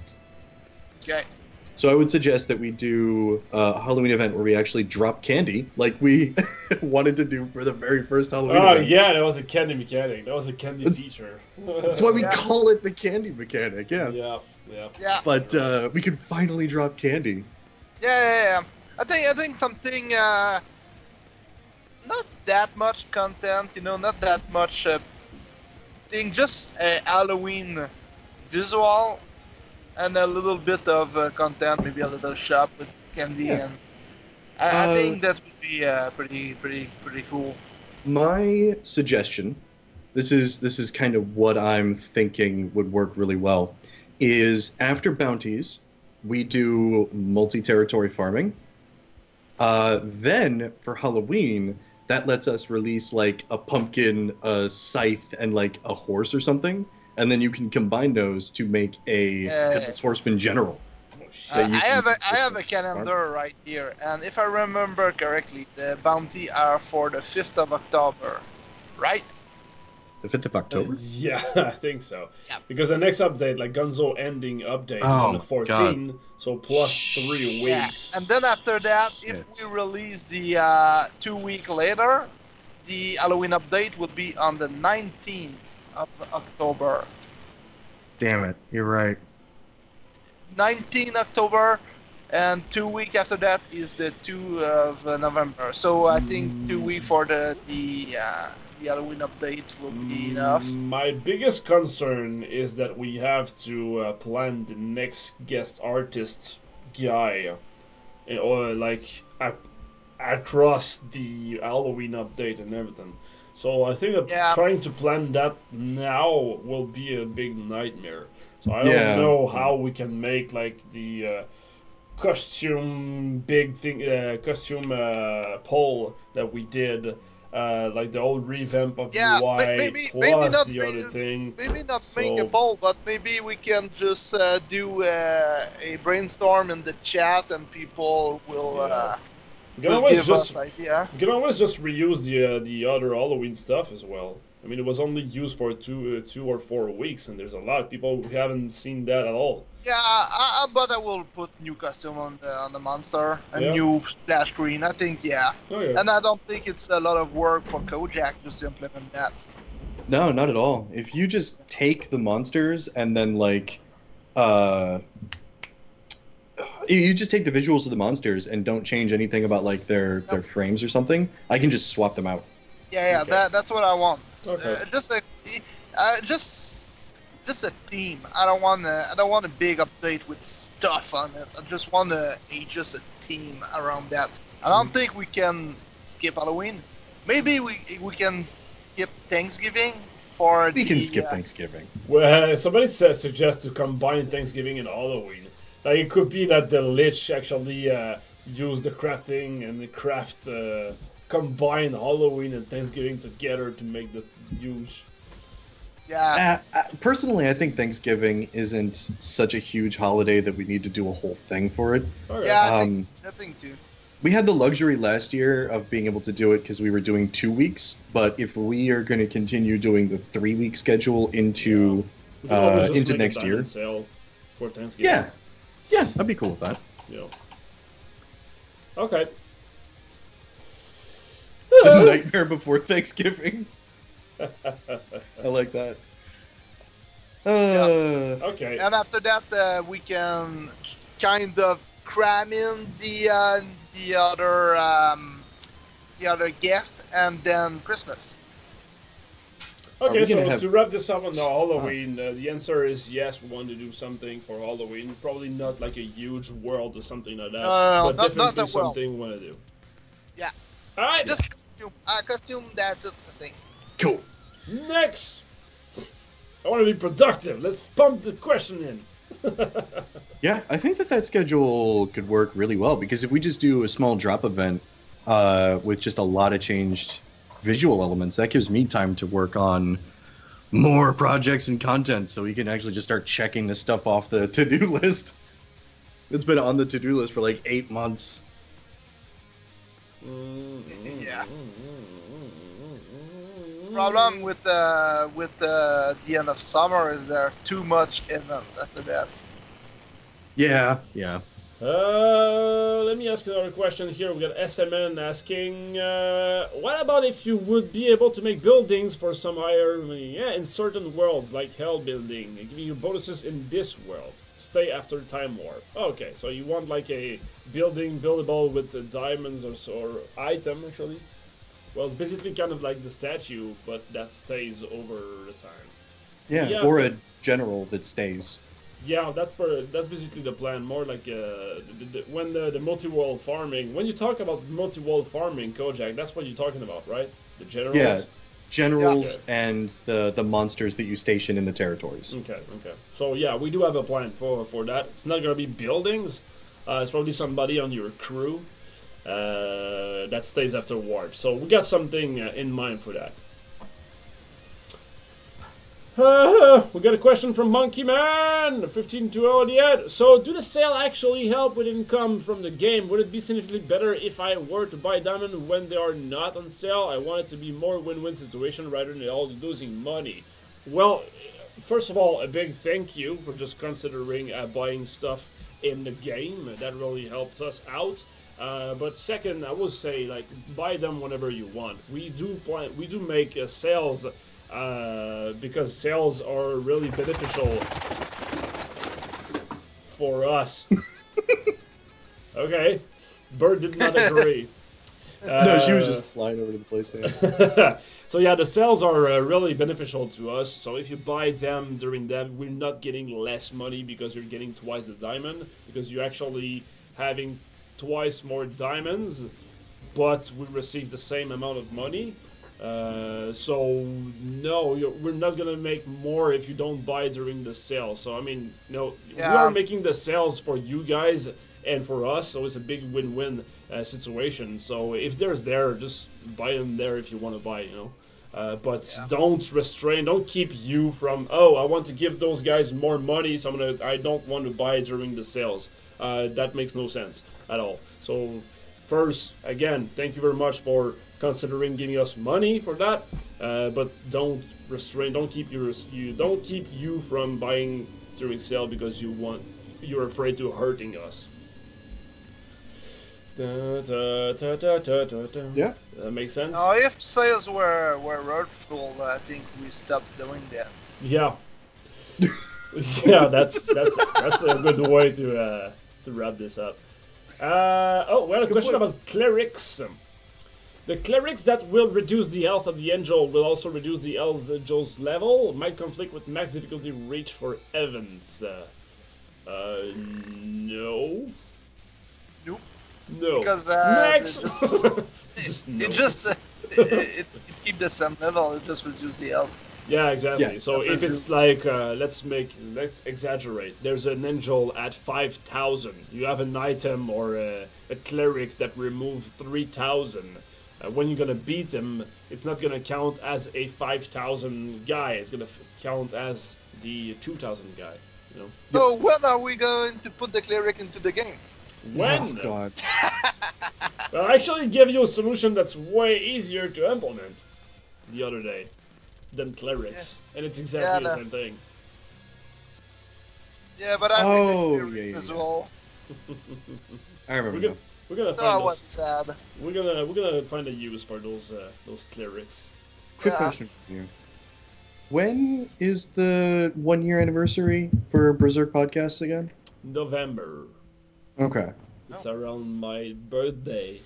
Okay. So I would suggest that we do a Halloween event where we actually drop candy, like we wanted to do for the very first Halloween Oh event. yeah, that was a candy mechanic. That was a candy feature. That's why we call it the candy mechanic, yeah. Yeah. But we could finally drop candy. Yeah. I think something not that much content, not that much thing, just a Halloween visual and a little bit of content, maybe a little shop with candy, and I think that would be pretty cool. My suggestion, this is kind of what I'm thinking would work really well, is after bounties, we do multi-territory farming. Then for Halloween, that lets us release like a pumpkin, a scythe, and like a horse or something, and then you can combine those to make a Headless Horseman general. I have a calendar right here, and if I remember correctly, the bounty are for the 5th of October, right? The 5th of October? Yeah, I think so. Yeah. Because the next update, like Gunzo ending update, is on the 14th, so plus 3 weeks. And then after that, if we release the 2 week later, the Halloween update would be on the 19th of October. Damn it, you're right. 19 October, and 2 weeks after that is the 2 of November. So I think 2 weeks for the Halloween update will be enough. My biggest concern is that we have to plan the next guest artist guy, or like across the Halloween update and everything. So I think that trying to plan that now will be a big nightmare. So I don't know how we can make like the costume poll that we did, like the old revamp of UI plus the other thing. Maybe not make a poll, but maybe we can just do a brainstorm in the chat, and people will. You can always just reuse the other Halloween stuff as well. I mean, it was only used for 2 or 4 weeks, and there's a lot of people who haven't seen that at all. Yeah, but I will put new costume on the monster, a new splash screen. I think, and I don't think it's a lot of work for Kojak just to implement that. No, not at all. If you just take the monsters and then like, you just take the visuals of the monsters and don't change anything about like their frames or something, I can just swap them out. Yeah, okay. That's what I want. Okay. Just a theme. I don't want a big update with stuff on it. I just want just a theme around that. I don't think we can skip Halloween. Maybe we can skip Thanksgiving for We can skip Thanksgiving. Well, somebody suggests to combine Thanksgiving and Halloween. Like it could be that the Lich actually use the crafting and the craft combine Halloween and Thanksgiving together to make the huge. Yeah. Personally, I think Thanksgiving isn't such a huge holiday that we need to do a whole thing for it. Okay. Yeah, I think too. We had the luxury last year of being able to do it because we were doing 2 weeks. But if we are going to continue doing the 3-week schedule into next year, sale for Thanksgiving. Yeah, I'd be cool with that. Yeah. Okay. The nightmare before Thanksgiving. I like that. Okay. And after that, we can kind of cram in the other guest, and then Christmas. Okay, so to wrap this up on the Halloween, the answer is yes, we want to do something for Halloween. Probably not like a huge world or something like that, but definitely something we want to do. Yeah. All right. Just costume. That's it. I think. Cool. Next, I want to be productive. Let's pump the question in. Yeah, I think that schedule could work really well because if we just do a small drop event with just a lot of changed visual elements, that gives me time to work on more projects and content so we can actually just start checking this stuff off the to-do list. It's been on the to-do list for like 8 months. Yeah. Problem with the end of summer is there too much event after that. Yeah. Let me ask another question here. We got SMN asking, what about if you would be able to make buildings for some higher, in certain worlds, like Hell Building, giving you bonuses in this world? Stay after Time Warp. Okay, so you want like a building buildable with diamonds or so, or item actually? Well, it's basically kind of like the statue, but that stays over the time. Yeah, or a general that stays. Yeah, that's basically the plan. More like when the multi-world farming. When you talk about multi-world farming, Kojak, that's what you're talking about, right? The generals. Yeah, generals and the monsters that you station in the territories. Okay. So yeah, we do have a plan for that. It's not gonna be buildings. It's probably somebody on your crew that stays after warp. So we got something in mind for that. We got a question from Monkey Man, 1520 yet. So, do the sale actually help with income from the game? Would it be significantly better if I were to buy diamond when they are not on sale? I want it to be more win-win situation rather than all losing money. Well, first of all, a big thank you for just considering buying stuff in the game. That really helps us out. But second, I would say like buy them whenever you want. We do make sales. Because sales are really beneficial for us. Okay, Bird did not agree. No, she was just flying over to the PlayStation. So yeah, the sales are really beneficial to us. So if you buy them during them, we're not getting less money because you're getting twice the diamond, because you're actually having twice more diamonds, but we receive the same amount of money. So no, we're not gonna make more if you don't buy during the sale. So I mean, we are making the sales for you guys and for us, so it's a big win-win situation. So if there's there, just buy them there if you want to buy, but don't keep you from, I want to give those guys more money, so I don't want to buy during the sales. That makes no sense at all. So first, again, thank you very much for considering giving us money for that, but don't keep you from buying during sale because you're afraid to hurting us. Yeah, that makes sense. Now, if sales were hurtful, I think we stopped doing that. Yeah. Yeah, that's a good way to wrap this up. We had a question about clerics. The clerics that will reduce the health of the angel will also reduce the angel's level. Might conflict with max difficulty reach for events. No. Nope. No. Because next. it keep the same level. It just reduces the health. Yeah, exactly. Yeah, so if it's like, let's exaggerate. There's an angel at 5,000. You have an item or a cleric that remove 3,000. When you're gonna beat him, it's not gonna count as a 5,000 guy. It's gonna count as the 2,000 guy. So when are we going to put the cleric into the game? When? Oh God. I'll actually give you a solution that's way easier to implement the other day than clerics, and it's exactly the same thing. Yeah, but I as well. I remember. We're gonna find. That was sad. We're gonna find a use for those clerics. Quick question for you. When is the 1-year anniversary for Berzerk Podcast again? November. Okay. It's around my birthday.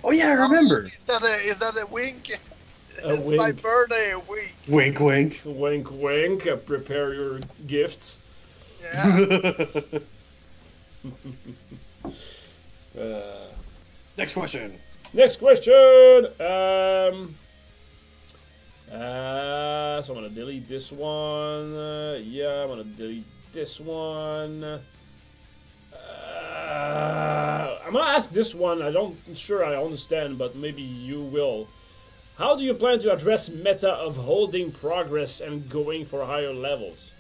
Oh yeah, I remember. Is that a wink? It's wink. my birthday week. Wink, wink. Wink, wink. Prepare your gifts. Yeah. Next question. Next question. So I'm gonna delete this one. Yeah, I'm gonna delete this one. I'm gonna ask this one. I don't sure I understand, but maybe you will. How do you plan to address meta of holding progress and going for higher levels?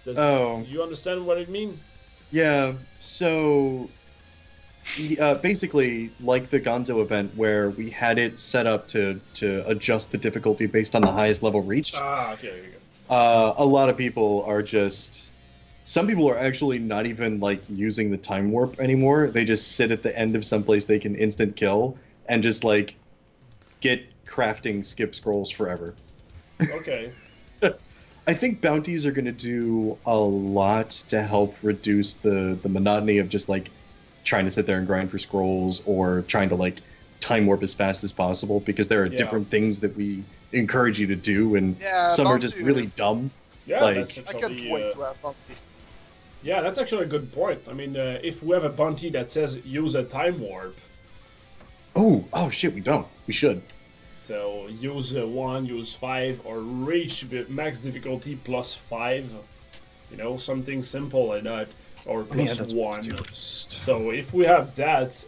Do you understand what I mean? Yeah. So. Basically, like the Gonzo event, where we had it set up to adjust the difficulty based on the highest level reached. Okay, there you go. A lot of people are just some people are actually not even like using the time warp anymore. They just sit at the end of someplace they can instant kill and just like get crafting skip scrolls forever. Okay. I think bounties are going to do a lot to help reduce the monotony of just like trying to sit there and grind for scrolls or trying to like time warp as fast as possible, because there are different things that we encourage you to do, and some are just really dumb. Yeah, like, that's I actually, can't wait to have bounty. yeah, that's actually a good point. I mean, if we have a bounty that says use a time warp, oh shit, we don't. We should. so use 1, use 5, or reach the max difficulty +5. You know, something simple like that, or +1. So if we have that,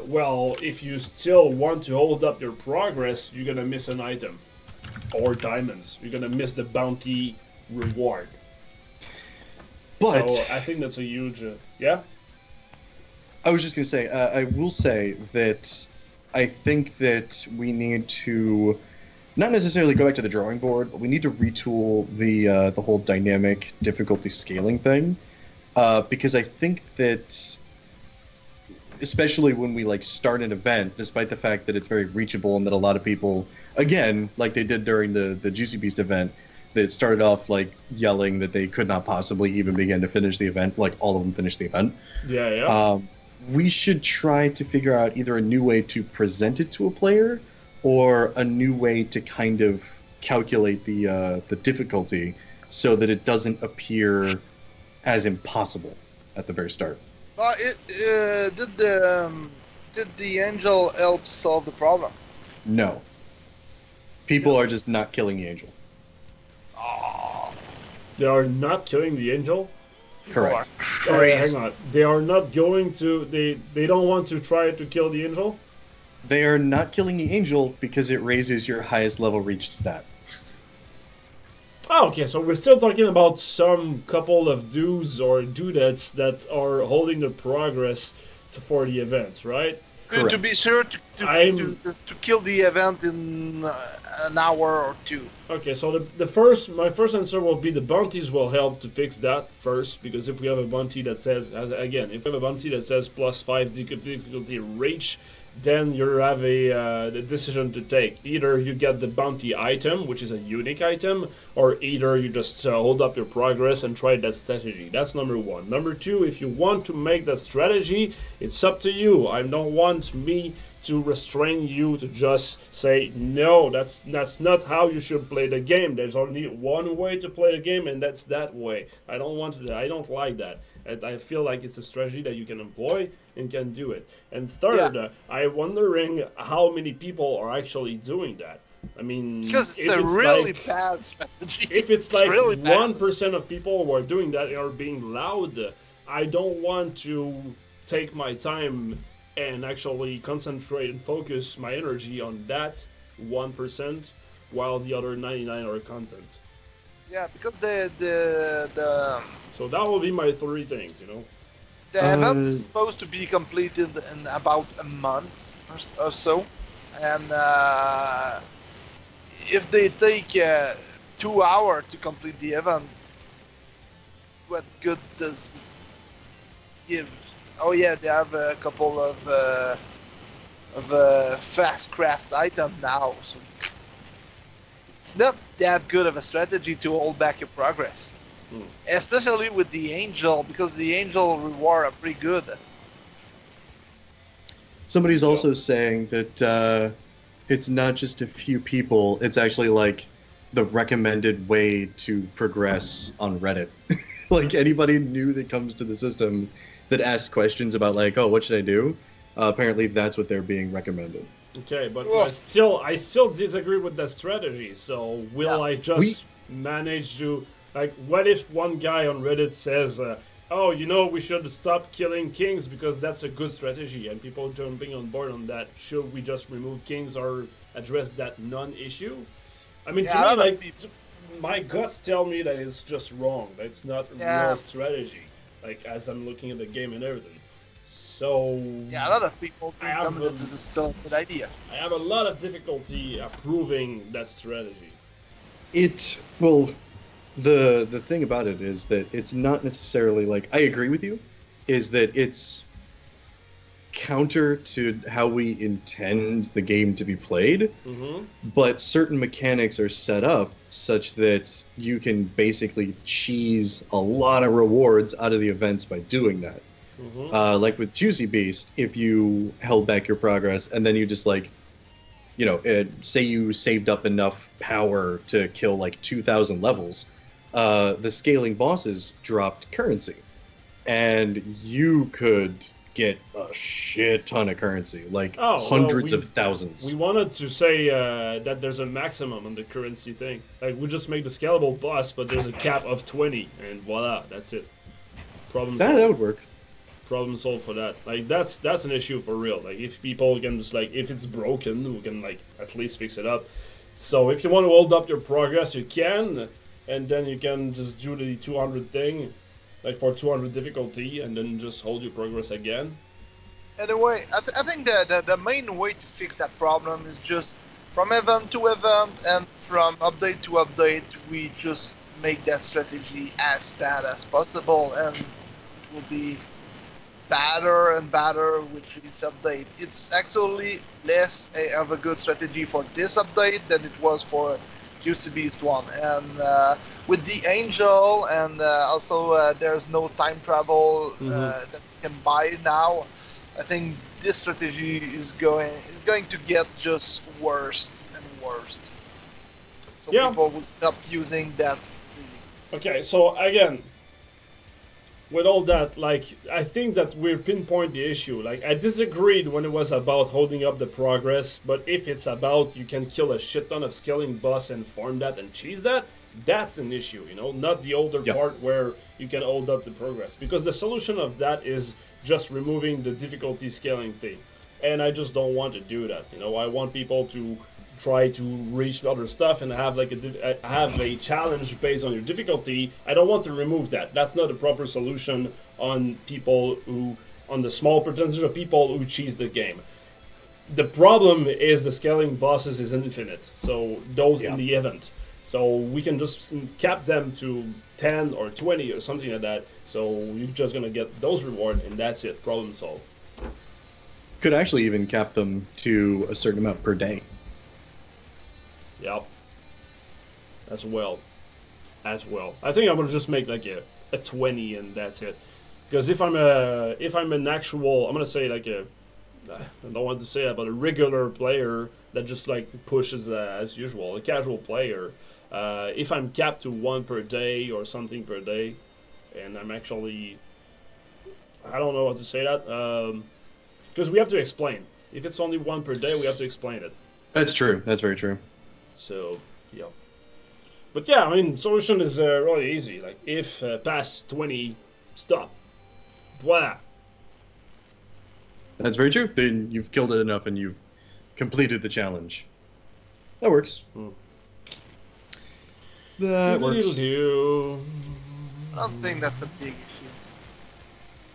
well, if you still want to hold up your progress, you're gonna miss an item or diamonds. You're gonna miss the bounty reward. But so I think that's a huge yeah. I was just going to say, I will say that I think that we need to not necessarily go back to the drawing board, but we need to retool the whole dynamic difficulty scaling thing, because I think that, especially when we like start an event, despite the fact that it's very reachable and that a lot of people, again, like they did during the Juicy Beast event, that started off like yelling that they could not possibly even begin to finish the event, like all of them finished the event. Yeah. We should try to figure out either a new way to present it to a player or a new way to kind of calculate the difficulty so that it doesn't appear as impossible at the very start. Did the angel help solve the problem? No. People are just not killing the angel. They are not killing the angel. Correct. Hang on. They are not going to. They don't want to try to kill the angel. They are not killing the angel because it raises your highest level reached stat. Oh, okay, so we're still talking about some couple of dudes or dudettes that are holding the progress for the events, right? To be sure to kill the event in an hour or two. Okay, so my first answer will be the bounties will help to fix that first, because if we have a bounty that says, again, if we have a bounty that says +5 difficulty reach, then you have the decision to take. Either you get the bounty item, which is a unique item, or either you just hold up your progress and try that strategy. That's number one. Number two, if you want to make that strategy, it's up to you. I don't want me to restrain you to just say, no, that's not how you should play the game. There's only one way to play the game, and that's that way. I don't like that. And I feel like it's a strategy that you can employ and can do it. And third, I'm wondering how many people are actually doing that. I mean, because it's a really bad strategy. If it's like really 1% of people who are doing that are being loud, I don't want to take my time and actually concentrate and focus my energy on that 1% while the other 99 are content. Yeah, because the So that will be my 3 things, you know. The event is supposed to be completed in about a month or so, and if they take 2 hours to complete the event, what good does it give? Oh yeah, they have a couple of fast craft items now, so it's not that good of a strategy to hold back your progress. Especially with the angel, because the angel reward are pretty good. Somebody's also saying that it's not just a few people, it's actually like the recommended way to progress on Reddit. Like anybody new that comes to the system that asks questions about like, oh, what should I do? Apparently that's what they're being recommended. Okay, but I still disagree with that strategy. So will I just manage to... Like, what if one guy on Reddit says, oh, you know, we should stop killing kings because that's a good strategy, and people jumping on board on that, should we just remove kings or address that non-issue? I mean, to me, like, my guts tell me that it's just wrong, that it's not a real strategy, like, as I'm looking at the game and everything. So... Yeah, a lot of people think this is still a good idea. I have a lot of difficulty approving that strategy. The thing about it is that it's not necessarily like I agree with you, is that it's counter to how we intend the game to be played, but certain mechanics are set up such that you can basically cheese a lot of rewards out of the events by doing that. Like with Juicy Beast, if you held back your progress and then you just like, you know, say you saved up enough power to kill like 2,000 levels, the scaling bosses dropped currency, and you could get a shit ton of currency, like hundreds of thousands. We wanted to say that there's a maximum on the currency thing. Like, we just make the scalable boss, but there's a cap of 20, and voila, that's it. Problem solved. That would work. Problem solved for that. Like, that's an issue for real. Like, if people can just, like, if it's broken, we can, like, at least fix it up. So if you want to hold up your progress, you can, and then you can just do the 200 thing, like for 200 difficulty, and then just hold your progress again. Anyway, I think the main way to fix that problem is just from event to event and from update to update, we just make that strategy as bad as possible, and it will be better and better with each update. It's actually less of a good strategy for this update than it was for Juicy Beast 1, and with the Angel, and also there's no time travel that you can buy now. I think this strategy is going to get just worse and worse. So people will stop using that. Okay, so again, with all that, like, I think that we pinpoint the issue. Like, I disagreed when it was about holding up the progress, but if it's about you can kill a shit ton of scaling boss and farm that and cheese that, that's an issue, you know, not the older part where you can hold up the progress. Because the solution of that is just removing the difficulty scaling thing. And I just don't want to do that, you know. I want people to try to reach other stuff and have like a challenge based on your difficulty. I don't want to remove that. That's not a proper solution on the small percentage of people who cheese the game. The problem is the scaling bosses is infinite, so those in the event. So we can just cap them to 10 or 20 or something like that. So you're just gonna get those rewards, and that's it. Problem solved. Could actually even cap them to a certain amount per day. Yep. As well. I think I'm gonna just make like a 20 and that's it. Because if I'm an actual, I'm gonna say like I don't want to say that, but a regular player that just like pushes as usual, a casual player. If I'm capped to 1 per day or something per day, and I'm actually, I don't know how to say that, because we have to explain. If it's only 1 per day, we have to explain it. That's true. That's very true. So, yeah. But yeah, I mean, solution is really easy. Like, if past 20, stop. Voila. That's very true. Then you've killed it enough and you've completed the challenge. That works. That works. I don't think that's a big issue.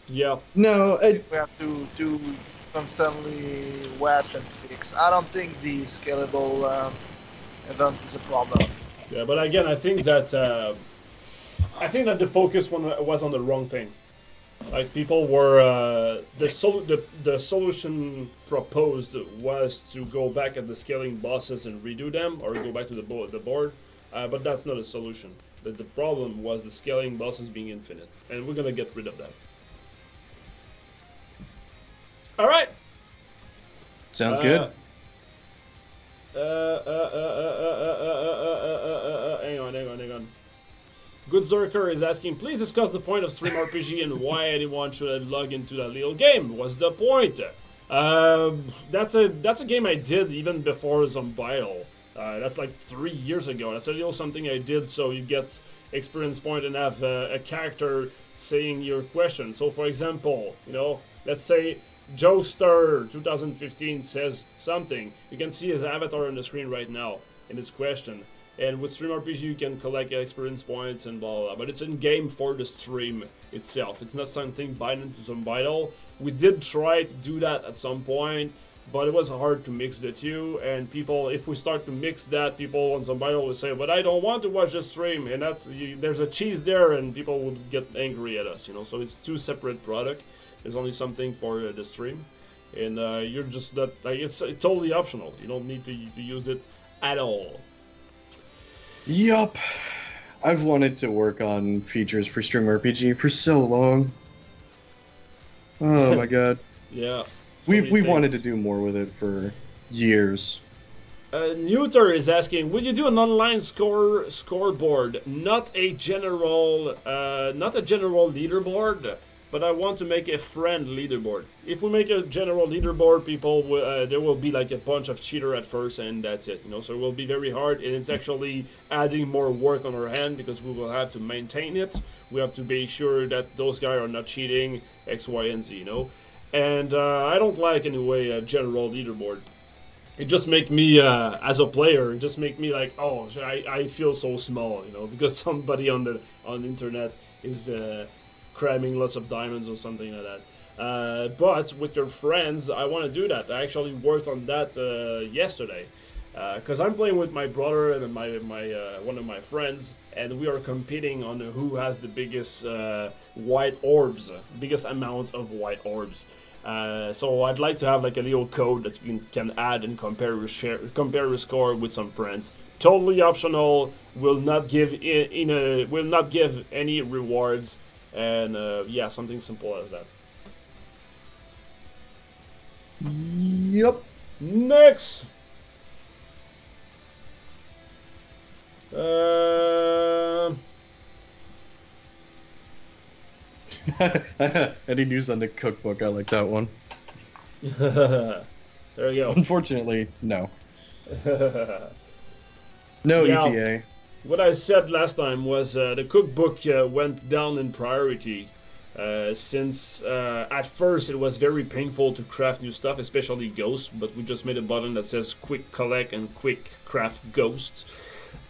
Yeah. No, We have to constantly watch and fix. I don't think the scalable event is a problem. Yeah, but again, I think that the focus was on the wrong thing. Like, people were the solution proposed was to go back at the scaling bosses and redo them, or go back to the board. But that's not a solution. The problem was the scaling bosses being infinite, and we're gonna get rid of that. All right. Sounds good. Hang on. Good Zerker is asking, please discuss the point of Stream RPG and why anyone should log into that little game. What's the point? That's a game I did even before Zombital. That's like 3 years ago. That's a little something I did so you get experience point and have a character saying your question. So for example, you know, let's say Jokester 2015 says something. You can see his avatar on the screen right now in his question. And with Stream RPG, you can collect experience points and blah, blah, blah. But it's in-game for the stream itself. It's not something binding to some vital. We did try to do that at some point, but it was hard to mix the two. And people, if we start to mix that, people on somebody will say, "But I don't want to watch the stream," and there's a cheese there, and people will get angry at us, you know. So it's two separate products. There's only something for the stream, and you're just not like it's totally optional. You don't need to use it at all. Yup. I've wanted to work on features for Stream RPG for so long. Oh my god. Yeah. We wanted to do more with it for years. Neuter is asking, would you do an online scoreboard, not a general leaderboard, but I want to make a friend leaderboard. If we make a general leaderboard, people there will be like a bunch of cheater at first, and that's it, you know. So it will be very hard, and it's actually adding more work on our hand because we will have to maintain it. We have to be sure that those guys are not cheating X, Y, and Z, you know. And I don't like anyway a general leaderboard. It just make me as a player, it just make me like, oh, I feel so small, you know, because somebody on the internet is cramming lots of diamonds or something like that. But with your friends, I want to do that. I actually worked on that yesterday, because I'm playing with my brother and my one of my friends, and we are competing on who has the biggest white orbs, biggest amount of white orbs. So I'd like to have like a little code that you can add and compare your score with some friends. Totally optional. Will not give will not give any rewards, and yeah, something simple as that. Yep. Next. Any news on the cookbook? I like that one. There you go. Unfortunately, no. No Yeah. ETA. What I said last time was the cookbook went down in priority since at first it was very painful to craft new stuff, especially ghosts, but we just made a button that says quick collect and quick craft ghosts,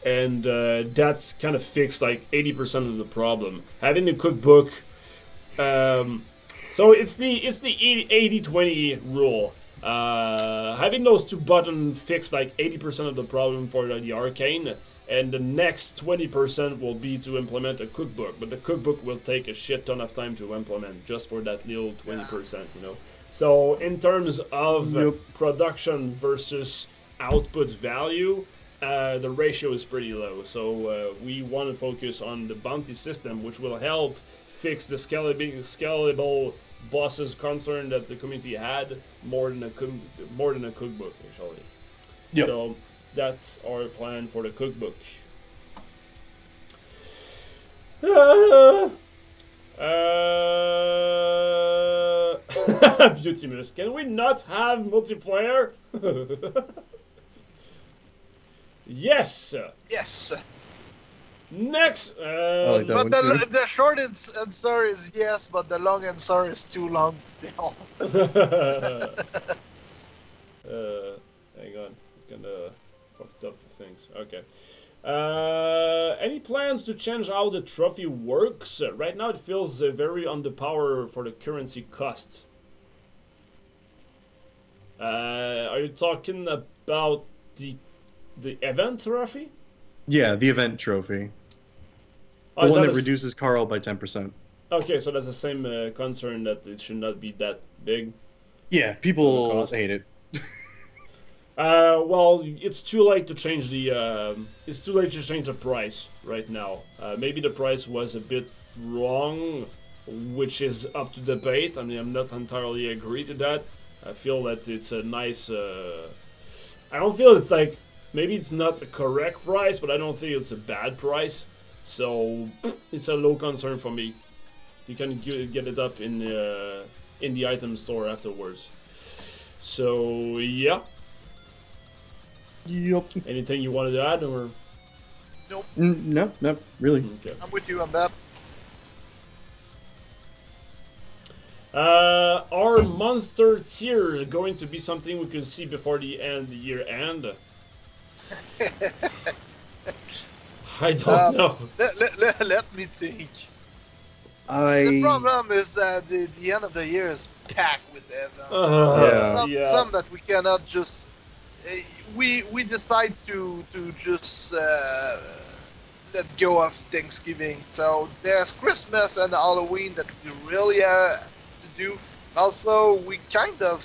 and that kind of fixed like 80% of the problem. Having the cookbook, so it's the 80-20 rule. Having those two buttons fixed like 80% of the problem for the arcane, and the next 20% will be to implement a cookbook. But the cookbook will take a shit ton of time to implement just for that little 20%, you know. So in terms of production versus output value, the ratio is pretty low. So we want to focus on the bounty system, which will help fix the scalable bosses concern that the community had more than a cookbook, actually. Yep. So that's our plan for the cookbook. Beautymus, can we not have multiplayer? Yes. Yes. Next. like that But one too. the short answer is yes, but the long answer is too long to tell. Hang on, I'm gonna fucked up the things. Okay. Any plans to change how the trophy works? Right now it feels very underpowered for the currency cost. Are you talking about the event trophy? Yeah, the event trophy. Oh, The is one that that a reduces Carl by 10%. Okay, so that's the same concern that it should not be that big. Yeah, people Cost. hate it. Well, it's too late to change the price right now. Maybe the price was a bit wrong, which is up to debate. I mean, I'm not entirely agree to that. I feel that it's a nice. I don't feel it's like maybe it's not the correct price, but I don't think it's a bad price. So it's a low concern for me. You can get it up in the item store afterwards. So yeah. Yep. Anything you wanted to add, or? Nope. No, not really. Okay. I'm with you on that. Are monster tier going to be something we could see before the year end? I don't know. Let me think. The problem is that the end of the year is packed with events. Some that we cannot just. We decide to just let go of Thanksgiving. So there's Christmas and Halloween that we really have to do. Also, we kind of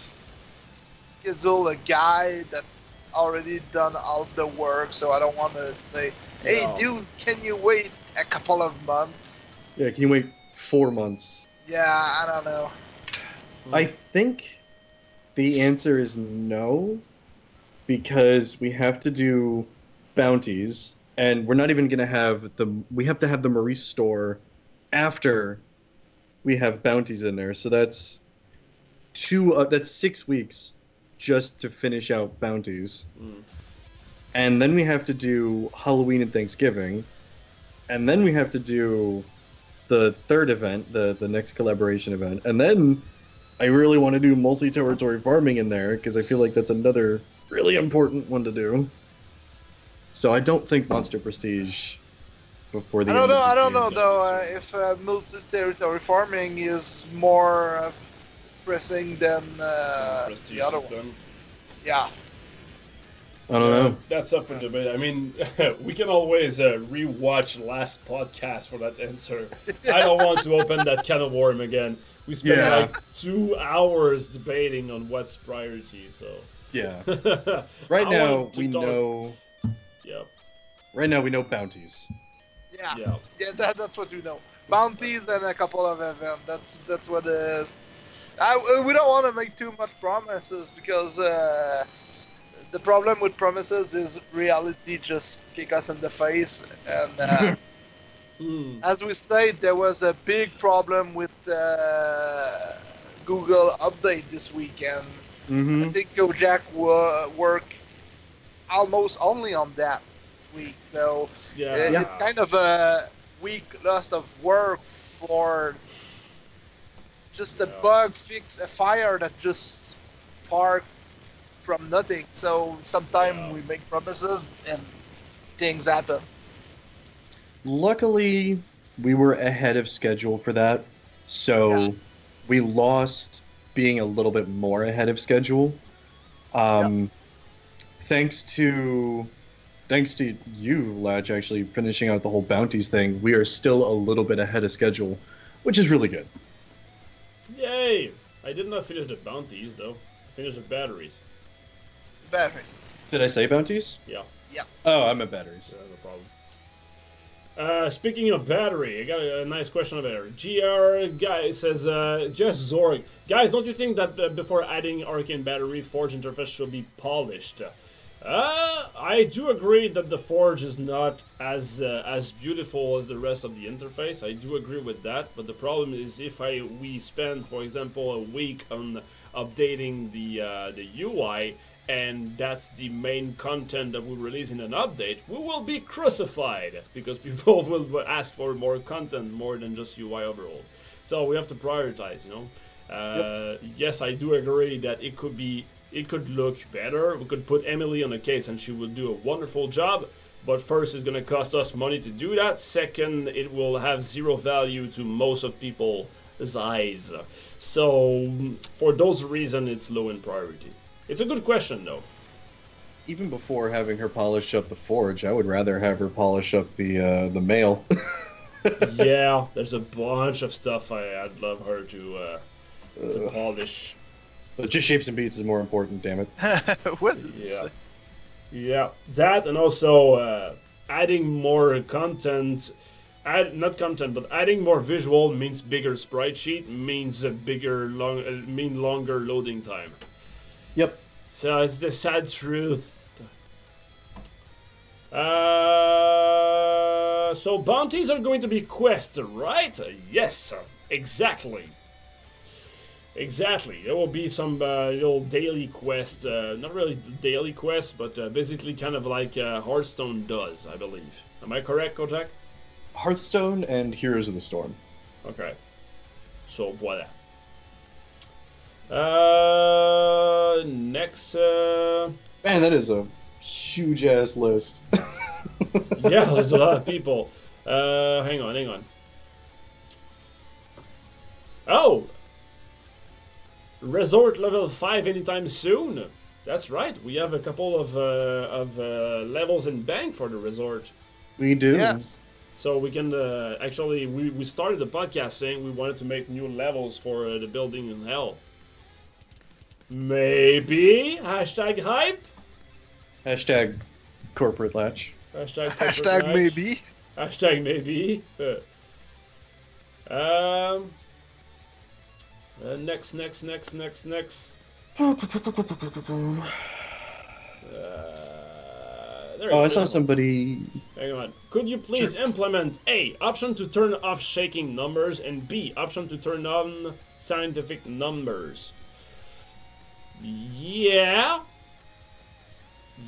schedule a guy that already done all of the work, so I don't want to say, hey, dude, can you wait a couple of months? Yeah, can you wait 4 months? Yeah, I don't know. I think the answer is no, because we have to do bounties, and we're not even going to have we have to have the Maurice store after we have bounties in there, so that's 6 weeks just to finish out bounties. And then we have to do Halloween and Thanksgiving, and then we have to do the third event, the next collaboration event, and then I really want to do multi-territory farming in there because I feel like that's another really important one to do. So I don't think Monster Prestige before the. I don't know though if multi-territory farming is more pressing than the other one. Yeah. I don't know. That's up for debate. I mean, we can always re-watch last podcast for that answer. I don't want to open that can of worm again. We spent like 2 hours debating on what's priority. So yeah. Right now we know. Yeah. Right now we know bounties. Yeah. That's what we know. Bounties and a couple of events. That's what it is. We don't want to make too much promises because the problem with promises is reality just kick us in the face. And as we said, there was a big problem with Google update this weekend. I think Kojak worked almost only on that week. So it's kind of a week lost of work for just a bug fix, a fire that just sparked from nothing. So sometimes we make promises and things happen. Luckily, we were ahead of schedule for that, so we lost being a little bit more ahead of schedule. Thanks to you, Latch, actually finishing out the whole bounties thing, we are still a little bit ahead of schedule, which is really good. Yay! I did not finish the bounties, though. I finished the batteries. Battery. Did I say bounties? Yeah. Yeah. Oh, I meant batteries. No problem. Speaking of battery, I got a nice question over there. GR guy says, just Zorg. Guys, don't you think that before adding Arcane battery, Forge interface should be polished? I do agree that the Forge is not as beautiful as the rest of the interface. I do agree with that, but the problem is if we spend, for example, a week on updating the UI, and that's the main content that we release in an update, we will be crucified because people will ask for more content more than just UI overall. So we have to prioritize, you know. Yes, I do agree that it could look better. We could put Emily on the case and she will do a wonderful job. But first, it's going to cost us money to do that. Second, it will have zero value to most of people's eyes. So for those reasons, it's low in priority. It's a good question, though. Even before having her polish up the Forge, I would rather have her polish up the mail. Yeah, there's a bunch of stuff I'd love her to polish. But just shapes and beats is more important, damn it. What? Yeah, that and also adding more content. Adding more visual means bigger sprite sheet, means longer loading time. Yep. So it's the sad truth. So bounties are going to be quests, right? Yes, exactly. Exactly. There will be some little daily quests. Not really daily quests, but basically kind of like Hearthstone does, I believe. Am I correct, Kojak? Hearthstone and Heroes of the Storm. Okay. So, voila. Next. Man, that is a huge-ass list. Yeah, there's a lot of people. Hang on. Oh! Resort level 5 anytime soon. That's right. We have a couple of levels in bank for the resort. We do. Yes. So we can actually we started the podcast saying we wanted to make new levels for the building in hell. Maybe hashtag hype. Hashtag corporate latch. Hashtag, Hashtag corporate maybe. match. Hashtag maybe. Next. I saw somebody. Hang on. Could you please implement A, option to turn off shaking numbers, and B, option to turn on scientific numbers? Yeah.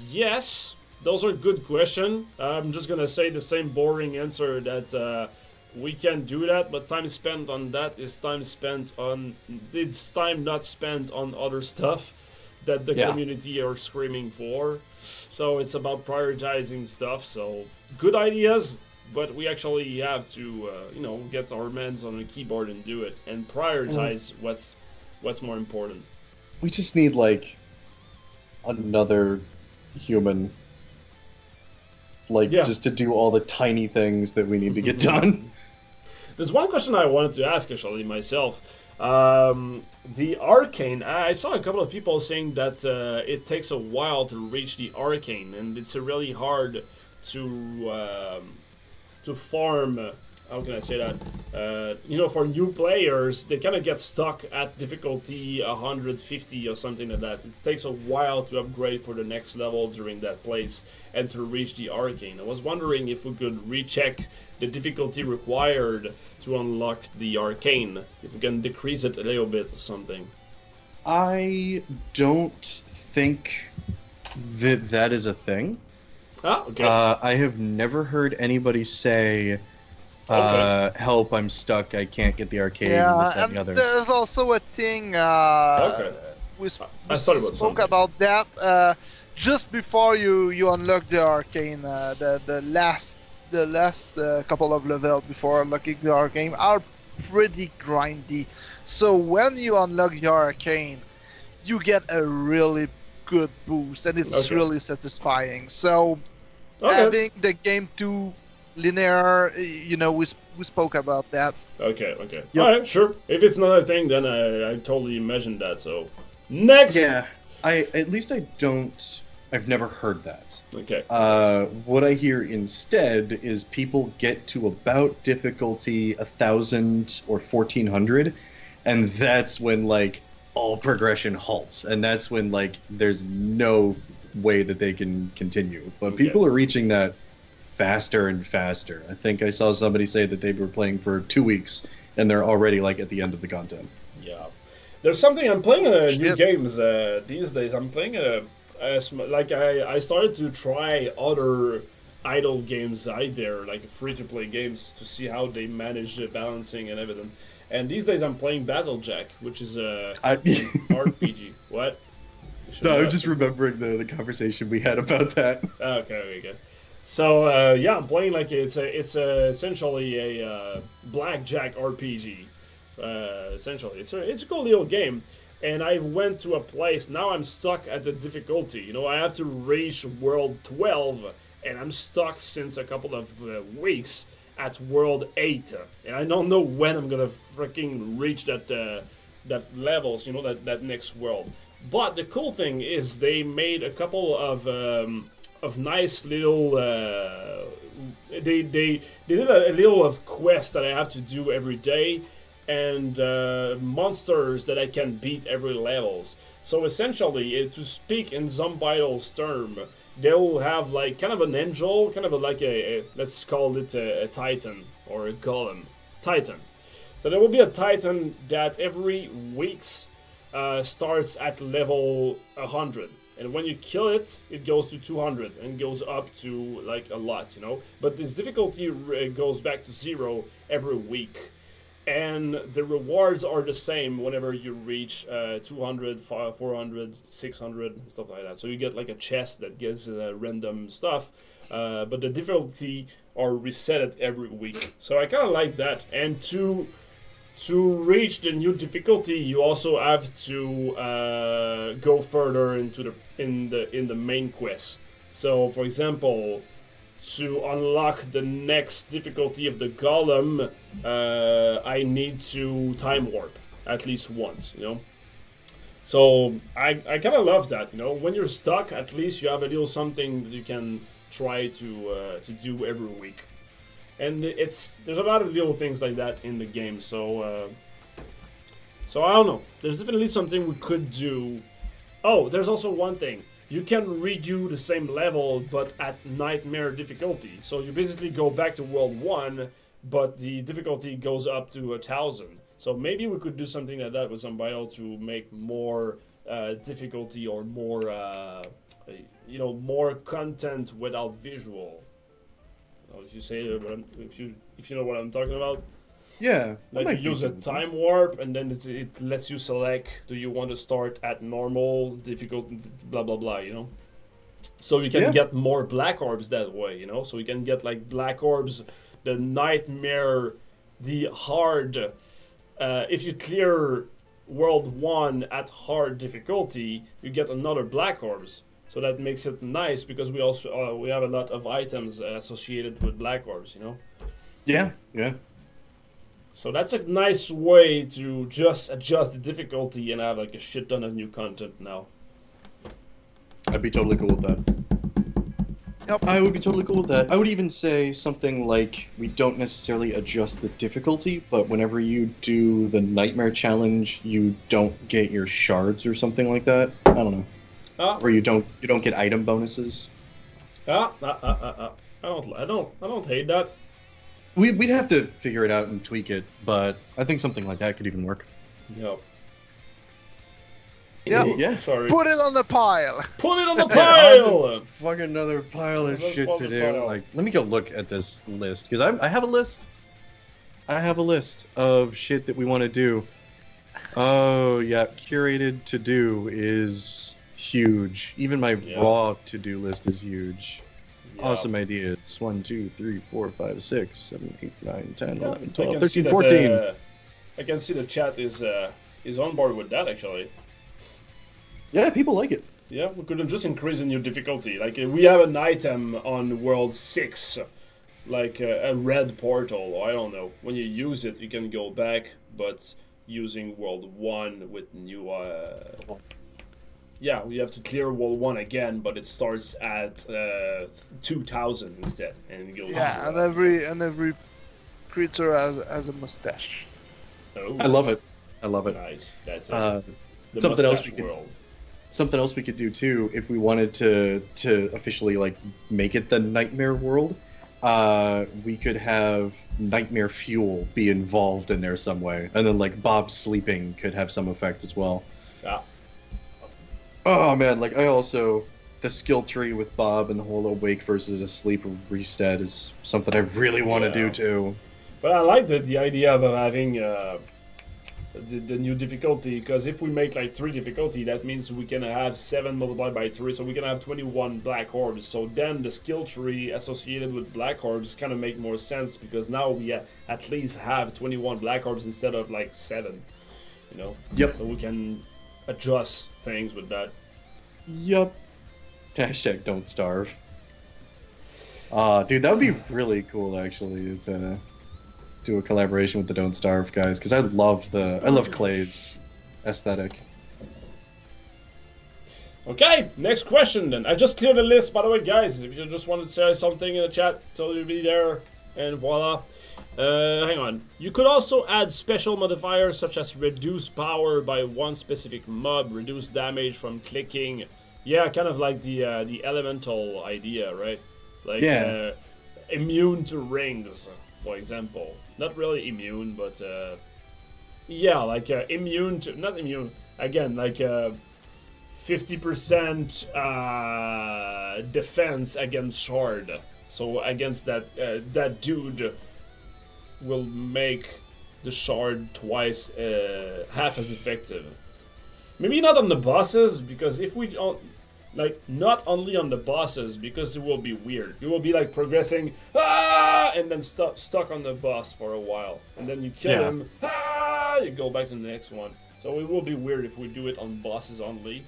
Yes. Those are good questions. I'm just gonna say the same boring answer that we can do that, but time spent on that is time spent on... It's time not spent on other stuff that the community are screaming for. So it's about prioritizing stuff. So good ideas, but we actually have to, get our hands on a keyboard and do it and prioritize what's more important. We just need like another human, just to do all the tiny things that we need to get done. There's one question I wanted to ask actually myself. The arcane, I saw a couple of people saying that it takes a while to reach the arcane, and it's really hard to farm. How can I say that? For new players, they kind of get stuck at difficulty 150 or something like that. It takes a while to upgrade for the next level during that place and to reach the arcane. I was wondering if we could recheck the difficulty required to unlock the arcane, if we can decrease it a little bit or something. I don't think that is a thing. Ah, okay. I have never heard anybody say, help, I'm stuck, I can't get the arcane, this, that, and the other. There's also a thing, we spoke about that, just before you unlock the arcane, the last couple of levels before unlocking the arcane are pretty grindy. So when you unlock the arcane, you get a really good boost, and it's really satisfying. So having the game too linear, we spoke about that. Okay. Yep. Alright, sure. If it's not a thing, then I totally imagined that, so... Next! Yeah, I've never heard that. Okay. What I hear instead is people get to about difficulty 1,000 or 1,400, and that's when, all progression halts, and that's when, there's no way that they can continue. But people are reaching that faster and faster. I think I saw somebody say that they were playing for 2 weeks, and they're already, at the end of the content. Yeah. There's something, I'm playing new games these days. I'm playing I started to try other idle games out there, free-to-play games, to see how they manage the balancing and everything. And these days I'm playing Battlejack, which is an RPG. What? No, I'm just remembering the conversation we had about that. Okay. So I'm playing it's essentially a blackjack RPG. Essentially, it's a cool little game. And I went to a place, now I'm stuck at the difficulty. I have to reach World 12, and I'm stuck since a couple of weeks at World 8. And I don't know when I'm gonna freaking reach that levels, that next world. But the cool thing is they made a couple of nice little... They did a little of quests that I have to do every day, and monsters that I can beat every levels. So essentially, to speak in Zombital's term, they'll have kind of an angel, kind of let's call it a titan or a golem. Titan. So there will be a titan that every week's starts at level 100. And when you kill it, it goes to 200 and goes up to a lot, But this difficulty goes back to 0 every week. And the rewards are the same whenever you reach 200, 400, 600, stuff like that. So you get a chest that gives random stuff, but the difficulty are reset every week. So I kind of like that. And to to reach the new difficulty, you also have to go further into the main quest. So, for example, to unlock the next difficulty of the golem, I need to time warp at least once, you know. So I kind of love that, you know. When you're stuck, at least you have a little something that you can try to do every week. And there's a lot of little things like that in the game, so I don't know. There's definitely something we could do. Oh, there's also one thing. You can redo the same level, but at nightmare difficulty. So you basically go back to World 1, but the difficulty goes up to 1,000. So maybe we could do something like that with some bio to make more difficulty or more, you know, more content without visual. If you say, if you know what I'm talking about, Yeah. like you use a time warp, and then it lets you select: do you want to start at normal, difficult, blah blah blah, you know? So you can get more black orbs that way, you know. So you can get like black orbs, the nightmare, the hard. If you clear World 1 at hard difficulty, you get another black orbs. So that makes it nice because we also we have a lot of items associated with black orbs, you know. Yeah, yeah. So that's a nice way to just adjust the difficulty and have like a shit ton of new content now. I'd be totally cool with that. Yep. I would be totally cool with that. I would even say something like we don't necessarily adjust the difficulty, but whenever you do the nightmare challenge, you don't get your shards or something like that. I don't know. Or you don't get item bonuses. I don't hate that. We'd have to figure it out and tweak it, but I think something like that could even work. Yep. Yeah. Yeah. Sorry. Put it on the pile. Put it on the pile. Fucking another pile of Another shit pile to of do. pile. Like, let me go look at this list because I have a list. I have a list of shit that we want to do. Oh yeah, curated to do is huge. Even my raw to do list is huge. Yeah. Awesome ideas. 1, 2, 3, 4, 5, 6, 7, 8, 9, 10, 11, I 12, can 13, see that, 14. I can see the chat is on board with that actually. Yeah, people like it. Yeah, we could just increase the new difficulty. Like we have an item on World 6, like a red portal. Or I don't know. When you use it, you can go back, but using World 1 with new. Yeah, we have to clear World 1 again, but it starts at 2,000 instead, and it goes. Yeah, and every creature has a mustache. Oh, I love it. I love it. nice. That's it. The Something else mustache we could world. Something else we could do too, if we wanted to officially like make it the nightmare world, we could have nightmare fuel be involved in there some way, and then like Bob sleeping could have some effect as well. Yeah. Oh man, like I also the skill tree with Bob and the whole awake versus asleep reset is something I really want to do too. But I like the idea of having the new difficulty, because if we make like 3 difficulty, that means we can have 7 multiplied by 3, so we can have 21 black orbs. So then the skill tree associated with black orbs kind of make more sense, because now we at least have 21 black orbs instead of like 7, you know? Yep. So we can adjust things with that. Yep. Hashtag don't starve. Dude, that would be really cool actually to do a collaboration with the Don't Starve guys, because I love Clay's aesthetic. Okay, next question then. I just cleared the list, by the way, guys. If you just wanted to say something in the chat, so you'll be there, and voila. Hang on. You could also add special modifiers such as reduce power by one specific mob, reduce damage from clicking. Yeah, kind of like the elemental idea, right? Like immune to rings, for example. Not really immune, but yeah, like immune to, not immune, again, like 50% defense against shard. So against that that dude will make the shard twice half as effective. Maybe not on the bosses, because if we don't, like, not only on the bosses, because it will be weird. You will be like progressing, and then stuck on the boss for a while, and then you kill him, you go back to the next one. So it will be weird if we do it on bosses only.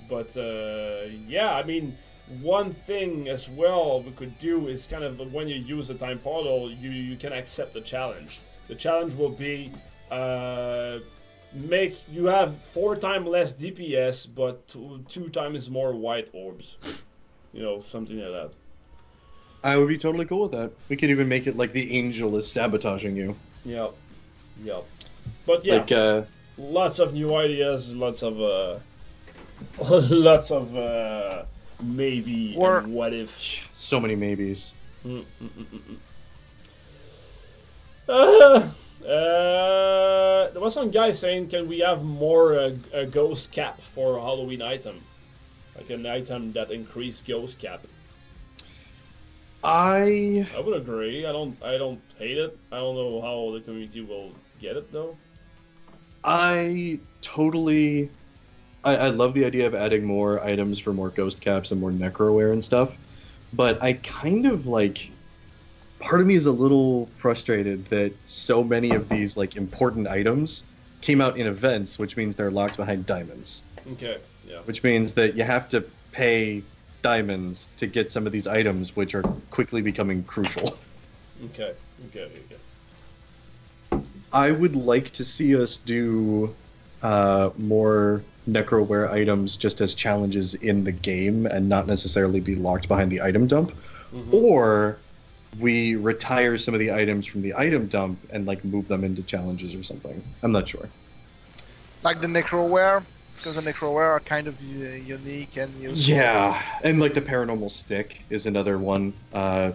But yeah, I mean, one thing as well we could do is kind of when you use a time portal, you can accept the challenge. The challenge will be make you have 4 times less DPS, but 2 times more white orbs. You know, something like that. I would be totally cool with that. We could even make it like the angel is sabotaging you. Yep. Yep. But yeah, Like, lots of new ideas, lots of lots of maybe Or- and what if. so many maybes. There was some guy saying, can we have more a ghost cap for a Halloween item? Like an item that increase ghost cap. I I would agree. I don't hate it. I don't know how the community will get it though. totally. I love the idea of adding more items for more ghost caps and more necroware and stuff, but I kind of like. Part of me is a little frustrated that so many of these like important items came out in events, which means they're locked behind diamonds. Okay. Yeah. Which means that you have to pay diamonds to get some of these items, which are quickly becoming crucial. Okay. Okay. I would like to see us do more necroware items just as challenges in the game and not necessarily be locked behind the item dump. Mm-hmm. Or we retire some of the items from the item dump and like move them into challenges or something. I'm not sure. Like the necroware, because the necroware are kind of unique and useful. Yeah, and like the paranormal stick is another one.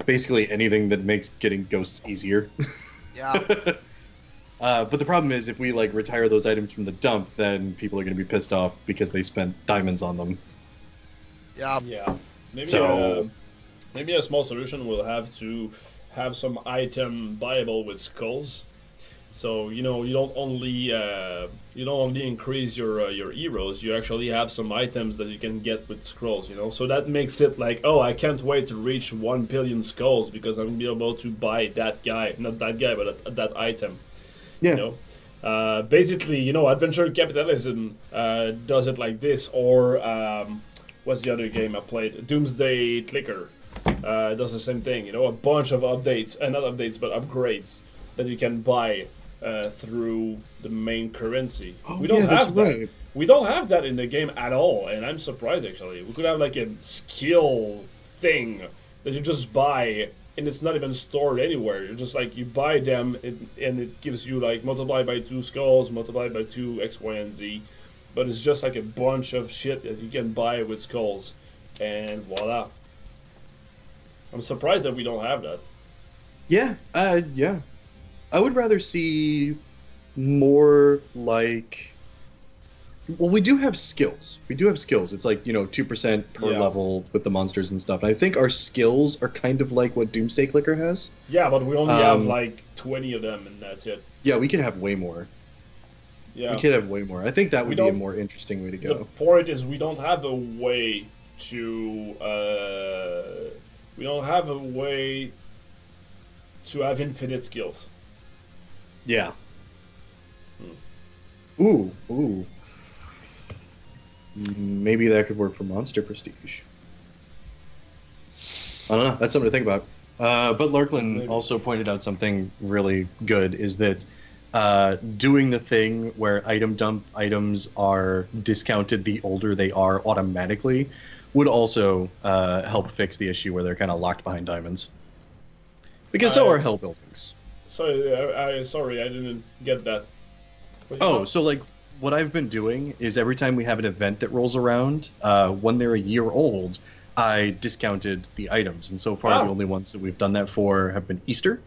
Basically anything that makes getting ghosts easier. Yeah. But the problem is if we like retire those items from the dump, then people are going to be pissed off because they spent diamonds on them. Yeah. Yeah. Maybe maybe a small solution will have to have some item buyable with skulls. So you know you don't only increase your heroes. You actually have some items that you can get with scrolls. You know, so that makes it like, oh, I can't wait to reach 1 billion skulls because I'm gonna be able to buy that guy, not that guy, but that item. Yeah. You know, basically, you know, adventure capitalism does it like this, or what's the other game I played? Doomsday Clicker. Does the same thing, you know, a bunch of updates, not updates, but upgrades that you can buy through the main currency. Oh, We don't yeah, that's have that. right. We don't have that in the game at all, and I'm surprised actually. We could have like a skill thing that you just buy, and it's not even stored anywhere. You're just like, you buy them, and it gives you like multiplied by 2 skulls, multiplied by 2 X, Y, and Z. But it's just like a bunch of shit that you can buy with skulls, and voila. I'm surprised that we don't have that. Yeah, yeah. I would rather see more like. Well, we do have skills. It's like, you know, 2% per Yeah. level with the monsters and stuff. And I think our skills are kind of like what Doomsday Clicker has. Yeah, but we only have like 20 of them, and that's it. Yeah, we could have way more. Yeah. We could have way more. I think that We would be a don't- more interesting way to The go. point is, we don't have a way to have infinite skills. Yeah. Ooh. Maybe that could work for Monster Prestige. I don't know. That's something to think about. But Larklin Maybe. also pointed out something really good, is that doing the thing where item dump items are discounted the older they are automatically would also help fix the issue where they're kind of locked behind diamonds. Because so are hell buildings. Sorry, I didn't get that. What you Oh, thought? so like what I've been doing is every time we have an event that rolls around, when they're a year old, I discounted the items. And so far, Oh. the only ones that we've done that for have been Easter.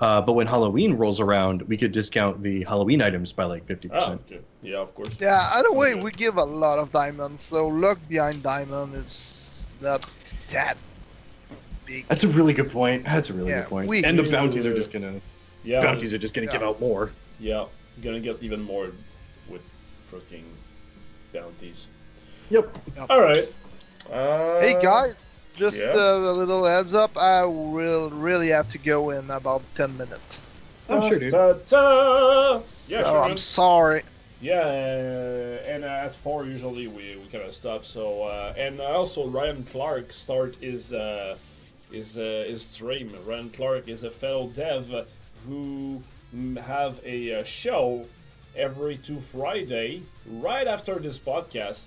But when Halloween rolls around, we could discount the Halloween items by like 50%. Okay. Yeah, of course. Yeah, either way, Okay. we give a lot of diamonds, so luck behind diamond is not that big. That's a really good point. That's a really Yeah, good point. we- And the bounties are just gonna Yeah. give out more. Yeah, gonna get even more with freaking bounties. Yep. All right. Hey guys, just yeah. a little heads up, I will really have to go in about 10 minutes. Oh, sure, dude. Yeah, So sure, man. I'm sorry. Yeah, and at 4 usually we kind of stop. So and also Ryan Clark start his stream. Ryan Clark is a fellow dev who have a show every 2 Friday right after this podcast,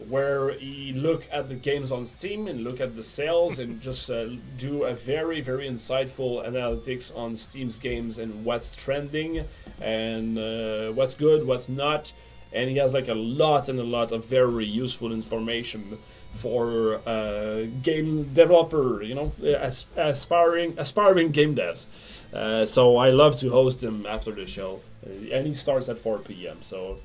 where he look at the games on Steam and look at the sales and just do a very, very insightful analytics on Steam's games and what's trending and what's good, what's not. And he has like a lot of very useful information for game developer, you know, aspiring game devs. So I love to host him after the show, and he starts at 4 p.m. So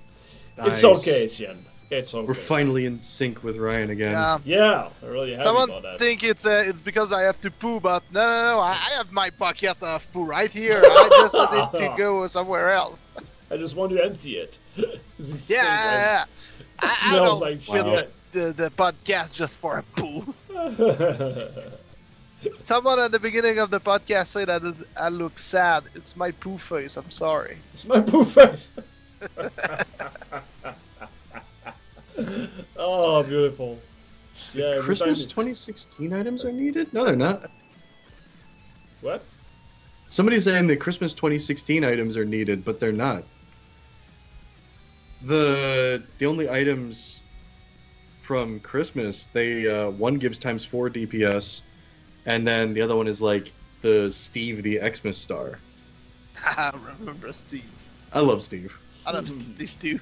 Nice. it's okay, Etienne. It's okay. We're finally in sync with Ryan again. Yeah. Yeah, I'm really happy Someone about that. think it's because I have to poo, but no. I have my bucket of poo right here. I just need to go somewhere else. I just want to empty it. Yeah. I smells don't like fill shit. the podcast just for a poo. Someone at the beginning of the podcast said that I look sad. It's my poo face. I'm sorry. It's my poo face. Oh, beautiful. Yeah, every Christmas time 2016 items are needed? No, they're not. What? Somebody's saying that Christmas 2016 items are needed, but they're not. The only items from Christmas, they one gives *4 DPS, and then the other one is like the Steve the Xmas star. I remember Steve. I love Steve. I love Steve too.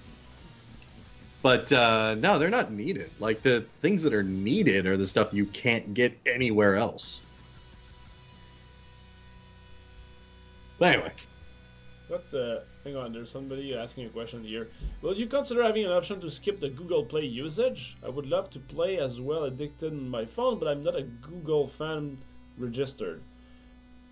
But no, they're not needed. Like, the things that are needed are the stuff you can't get anywhere else. But anyway. What the? Hang on, there's somebody asking a question here. Will you consider having an option to skip the Google Play usage? I would love to play as well addicted on my phone, but I'm not a Google fan registered.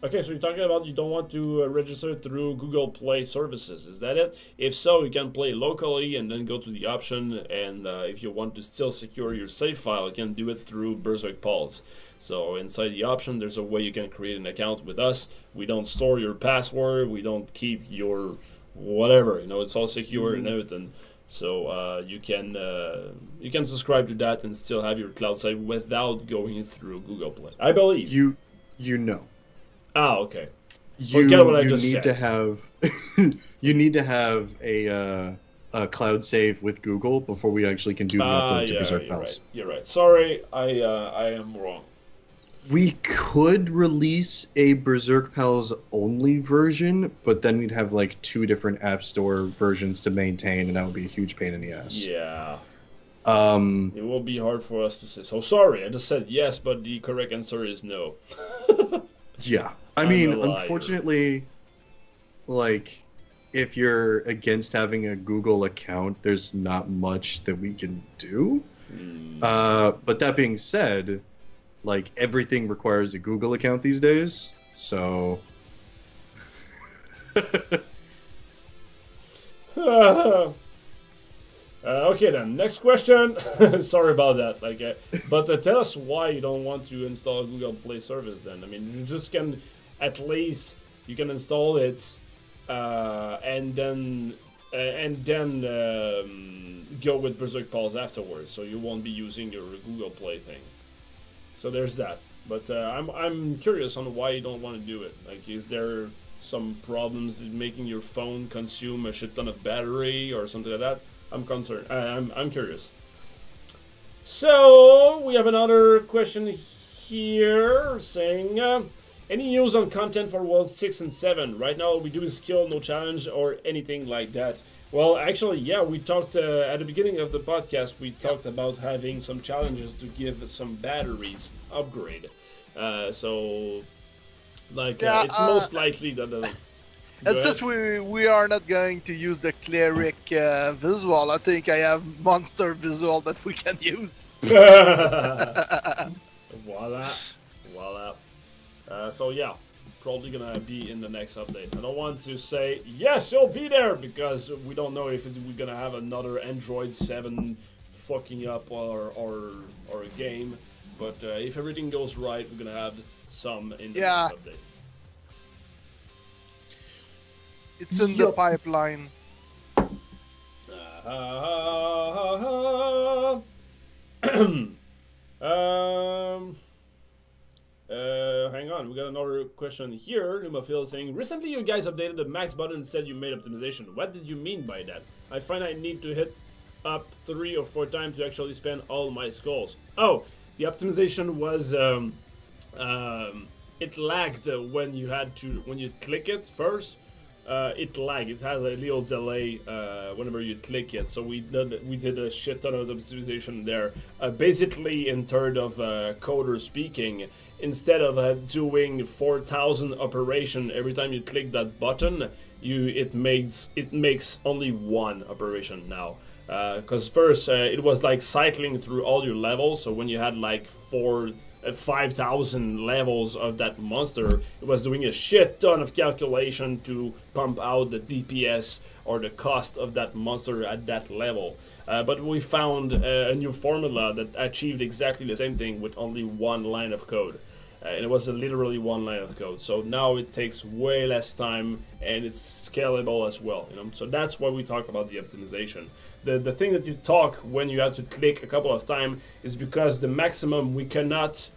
Okay, so you're talking about you don't want to register through Google Play services, is that it? If so, you can play locally and then go to the option, and if you want to still secure your save file, you can do it through Berzerk Podcast. So inside the option, there's a way you can create an account with us. We don't store your password, we don't keep your whatever, you know, it's all secure and everything. So you can subscribe to that and still have your cloud save without going through Google Play, I believe. You know. Ah, okay. You Forget what I just need said. to have you need to have a cloud save with Google before we actually can do the upload to Berzerk you're Pals. right. You're right. Sorry, I am wrong. We could release a Berzerk Pals only version, but then we'd have like 2 different App Store versions to maintain, and that would be a huge pain in the ass. Yeah. It will be hard for us to say. So sorry, I just said yes, but the correct answer is no. Yeah. I I'm mean, a liar. unfortunately, like, if you're against having a Google account, there's not much that we can do. But that being said, like, everything requires a Google account these days, so... Okay then, next question. Sorry about that. Like, but tell us why you don't want to install Google Play service. Then I mean, you just can at least you can install it, and then go with Berzerk Pals afterwards. So you won't be using your Google Play thing. So there's that. But I'm curious on why you don't want to do it. Like, is there some problems in making your phone consume a shit ton of battery or something like that? I'm concerned. I'm curious. So we have another question here saying, any news on content for Worlds 6 and 7? Right now we do skill, no challenge or anything like that. Well, actually, yeah, we talked at the beginning of the podcast. We talked about having some challenges to give some batteries upgrade. So, like, it's most likely that the. And since we are not going to use the Cleric visual, I think I have monster visual that we can use. Voila. So yeah, probably gonna be in the next update. I don't want to say yes, you'll be there because we don't know if we're gonna have another Android 7 fucking up or a game. But if everything goes right, we're gonna have some in the next update. It's in the pipeline. Hang on, we got another question here. Numaphil saying, recently you guys updated the max button and said you made optimization. What did you mean by that? I find I need to hit up 3 or 4 times to actually spend all my skulls. Oh, the optimization was it lagged when you click it first. It lagged. It has a little delay whenever you click it. So we did a shit ton of optimization there. Basically, in terms of coder speaking, instead of doing 4,000 operation every time you click that button, it makes only 1 operation now. Because first it was like cycling through all your levels. So when you had like 5,000 levels of that monster, it was doing a shit ton of calculation to pump out the DPS or the cost of that monster at that level. But we found a new formula that achieved exactly the same thing with only 1 line of code. And it was literally 1 line of code. So now it takes way less time and it's scalable as well. So that's why we talk about the optimization. The thing that you talk when you have to click a couple of times is because the maximum, we cannot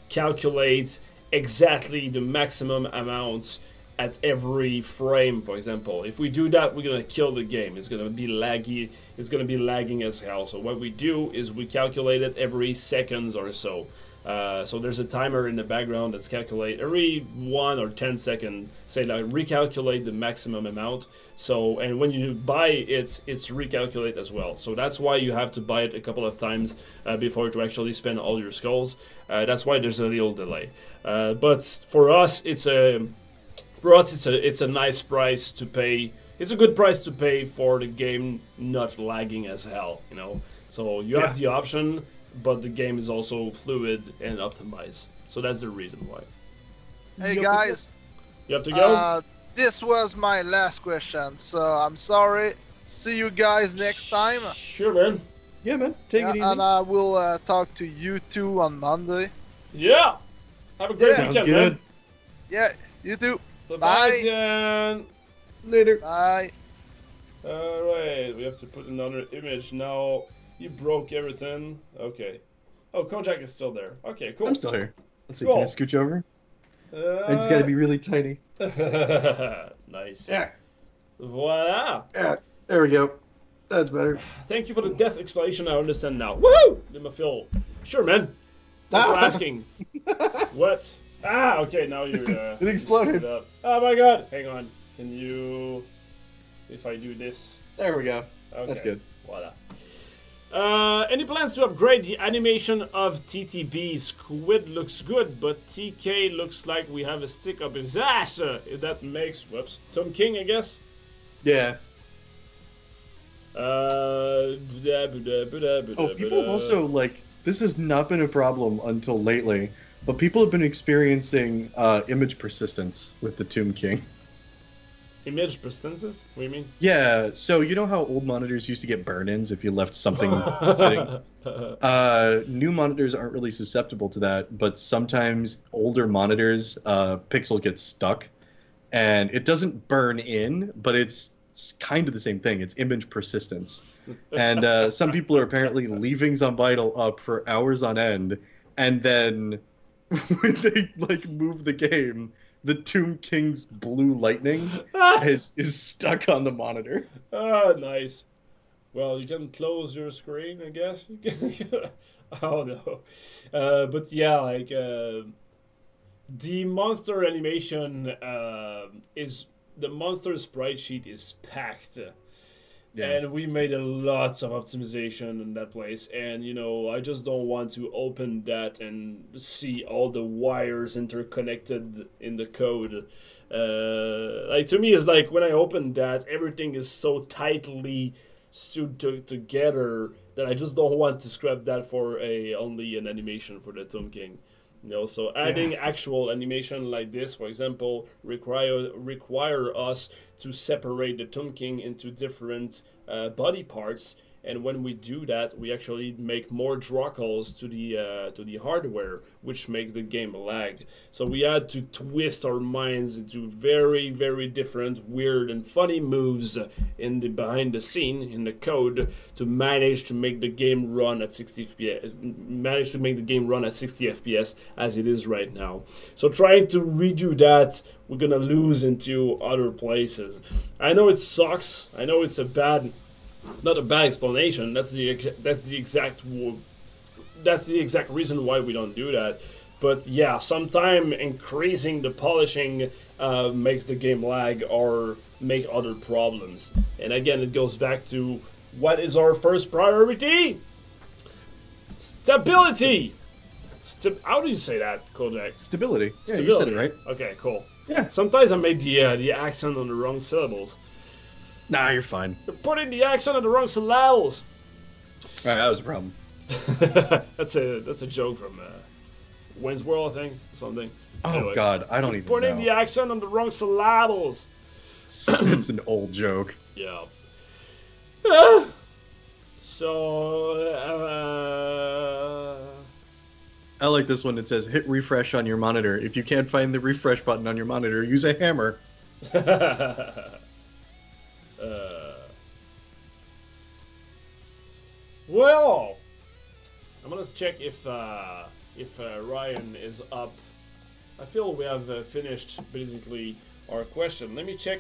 calculate exactly the maximum amounts at every frame, for example. If we do that, we're gonna kill the game. It's gonna be laggy. It's gonna be lagging as hell. So what we do is we calculate it every seconds or so. So there's a timer in the background that's calculate every 1 or 10 seconds, say like recalculate the maximum amount. So, and when you buy it, it's recalculate as well. So that's why you have to buy it a couple of times before to actually spend all your skulls. That's why there's a little delay. But for us, it's a nice price to pay. It's a good price to pay for the game not lagging as hell, So you have the option, but the game is also fluid and optimized. So that's the reason why. Hey guys, you have to go? This was my last question, so I'm sorry. See you guys next time. Sure, man. Yeah, man. Take it easy. And I will talk to you two on Monday. Yeah. Have a great weekend, Sounds good. man. Yeah, you too. Bye. Bye. Later. Bye. Alright, we have to put another image now. You broke everything. Okay. Oh, Kojak is still there. Okay, cool. I'm still here. Let's see. Cool. Can I scooch over? It's got to be really tiny. Nice. Yeah. Voila. Yeah. There we go. That's better. Thank you for the death explanation. I understand now. Woohoo! Numaphil. Sure, man. Thanks for asking. What? Okay, now you're... it exploded. Oh my god. Hang on. Can you... If I do this... There we go. Okay. That's good. Voila. Any plans to upgrade the animation of TTB? Squid looks good, but TK looks like we have a stick up his ass. If that makes... Whoops. Tom King, I guess? Yeah. People have also, like... This has not been a problem until lately, but people have been experiencing image persistence with the Tomb King. Image persistences? What do you mean? Yeah, so you know how old monitors used to get burn-ins if you left something sitting? New monitors aren't really susceptible to that, but sometimes older monitors, pixels get stuck, and it doesn't burn in, but it's kind of the same thing. It's image persistence. And some people are apparently leaving Zombital up for hours on end, and then when they move the game, the Tomb King's blue lightning is stuck on the monitor. Oh, nice. Well, you can close your screen, I guess. Oh no. But yeah, the monster animation is the monster sprite sheet is packed. Yeah. And we made lots of optimization in that place, and I just don't want to open that and see all the wires interconnected in the code. To me, it's like when I open that, everything is so tightly sewed together that I just don't want to scrap that for only an animation for the Tomb King. So adding actual animation like this, for example, require us to separate the Tomb King into different body parts and when we do that, we actually make more draw calls to the hardware, which make the game lag. So we had to twist our minds into very, very different, weird, and funny moves in the behind the scene in the code to manage to make the game run at 60 FPS. Manage to make the game run at 60 FPS as it is right now. So trying to redo that, we're gonna lose into other places. I know it sucks. I know it's not a bad explanation. That's the exact reason why we don't do that. But yeah, sometimes increasing the polishing makes the game lag or make other problems. And again, it goes back to what is our first priority? Stability. How do you say that, Kojak? Stability. Yeah, Stability. you said it right. Okay, cool. Yeah. Sometimes I make the accent on the wrong syllables. Nah, you're fine. You're putting the accent on the wrong syllables. Alright, that was a problem. That's a joke from Wayne's World, I think, or something. Oh Anyway, God, I don't even know. putting the accent on the wrong syllables. It's an old joke. Yeah. So, I like this one. It says, hit refresh on your monitor. If you can't find the refresh button on your monitor, use a hammer. Well, I'm gonna check if Ryan is up. I feel we have finished basically our question. Let me check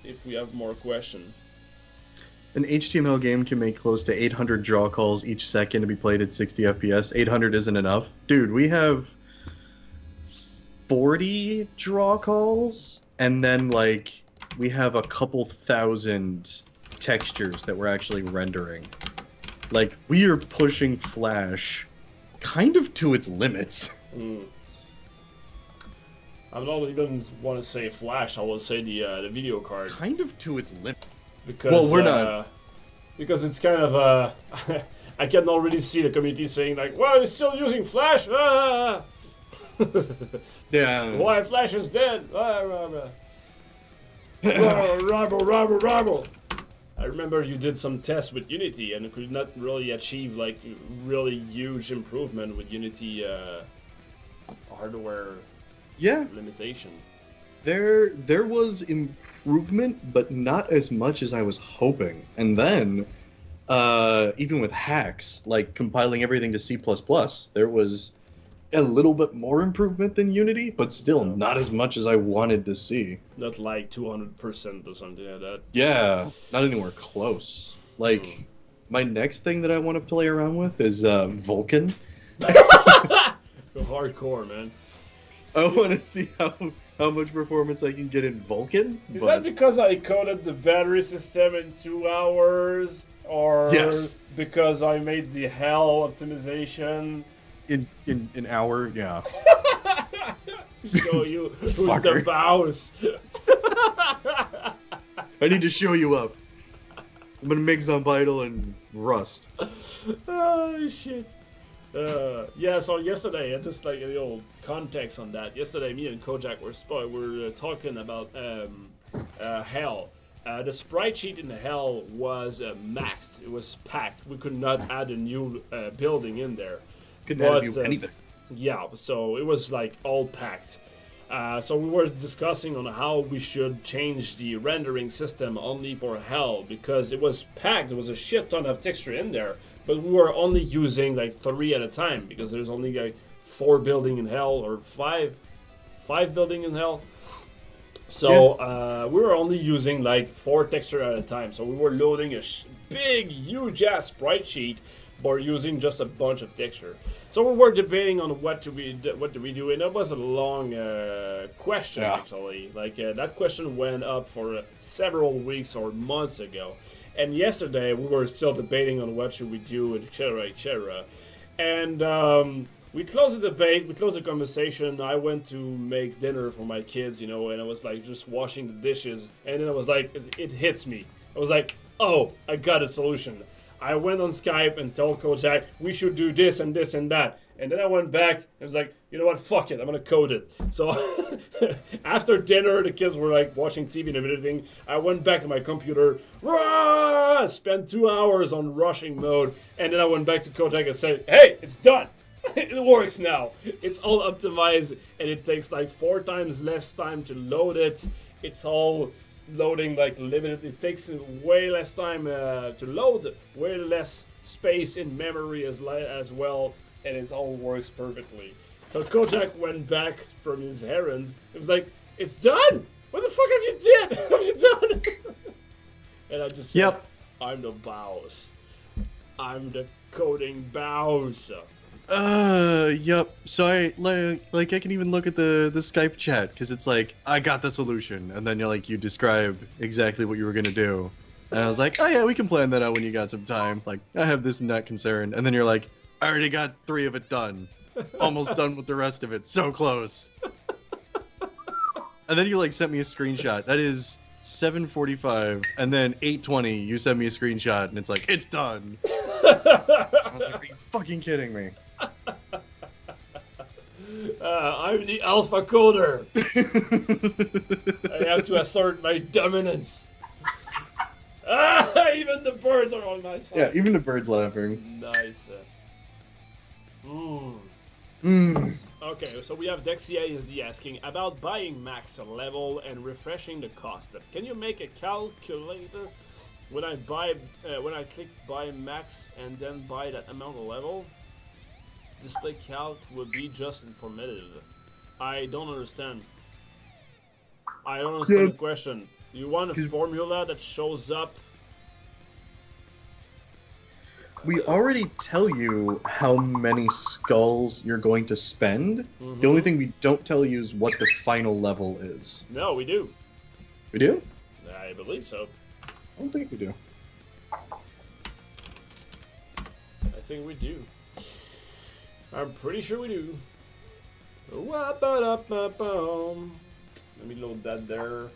if we have more question. An HTML game can make close to 800 draw calls each second to be played at 60 FPS. 800 isn't enough. Dude, we have 40 draw calls, and then, like, we have a couple thousand textures that we're actually rendering. Like, we are pushing Flash kind of to its limits. I don't even want to say Flash. I will say the video card. Kind of to its limit. Because, well, we're not. Because it's kind of I can already see the community saying like, "Well, you're still using Flash." Ah! Yeah. Why Flash is dead? Rabble. I remember you did some tests with Unity and could not really achieve like really huge improvement with Unity hardware limitation. There was improvement, but not as much as I was hoping. And then, even with hacks, like compiling everything to C++, there was a little bit more improvement than Unity, but still not as much as I wanted to see. Not like 200% or something like that. Yeah, not anywhere close. Like, my next thing that I want to play around with is Vulkan. Hardcore, man. I want to see how much performance I can get in Vulkan. Is that because I coded the battery system in 2 hours? Or yes, because I made the hell optimization? In an hour, yeah. Show you who's the boss. I need to show you up. I'm gonna make Zombital and Rust. Oh shit. Yeah, so yesterday, just like a little context on that. Yesterday, me and Kojak were talking about Hell. The sprite sheet in Hell was maxed. It was packed. We could not add a new building in there. Couldn't add a new anything. Yeah, so it was like all packed. So we were discussing on how we should change the rendering system only for Hell because it was packed. There was a shit ton of texture in there, but we were only using like 3 at a time because there's only like 4 building in Hell or 5 building in Hell. So we were only using like 4 texture at a time. So we were loading a big, huge ass sprite sheet, but using just a bunch of texture. So we were debating on what do we do, and that was a long question actually. Like that question went up for several weeks or months ago, and yesterday we were still debating on what should we do, etc., etc. And we closed the debate, we closed the conversation. I went to make dinner for my kids, you know, and I was like just washing the dishes, and then I was like, it hits me. I was like, oh, I got a solution. I went on Skype and told Kojak we should do this and this and that. And then I went back and was like, you know what, fuck it, I'm gonna code it. So after dinner, the kids were like watching TV and everything. I went back to my computer, spent 2 hours on rushing mode, and then I went back to Kojak and said, hey, it's done. It works now. It's all optimized, and it takes like 4 times less time to load it. It's all loading like limited. It takes way less time to load, way less space in memory as well, and it all works perfectly. So Kojak went back from his errands. It was like, it's done. What the fuck have you did? Have you done? And I just said, I'm the boss. I'm the coding boss. Yep. So I like I can even look at the Skype chat because it's like I got the solution, and then you describe exactly what you were gonna do, and I was like, oh yeah, we can plan that out when you got some time. Like I have this and that concern, and then you're like, I already got 3 of it done, almost done with the rest of it, so close. And then you sent me a screenshot. That is 7:45, and then 8:20. You sent me a screenshot, and it's like it's done. I was like, are you fucking kidding me? I'm the alpha coder. I have to assert my dominance. Even the birds are on my side. Yeah, even the birds laughing. Nice. Okay, so we have Dexia is the asking about buying max level and refreshing the cost. Can you make a calculator when I click buy max and then buy that amount of level? Display calc would be just informative. I don't understand. I don't understand the question. You want a formula that shows up? We already tell you how many skulls you're going to spend. Mm-hmm. The only thing we don't tell you is what the final level is. No, we do. We do? I believe so. I don't think we do. I think we do. I'm pretty sure we do. Let me load that there.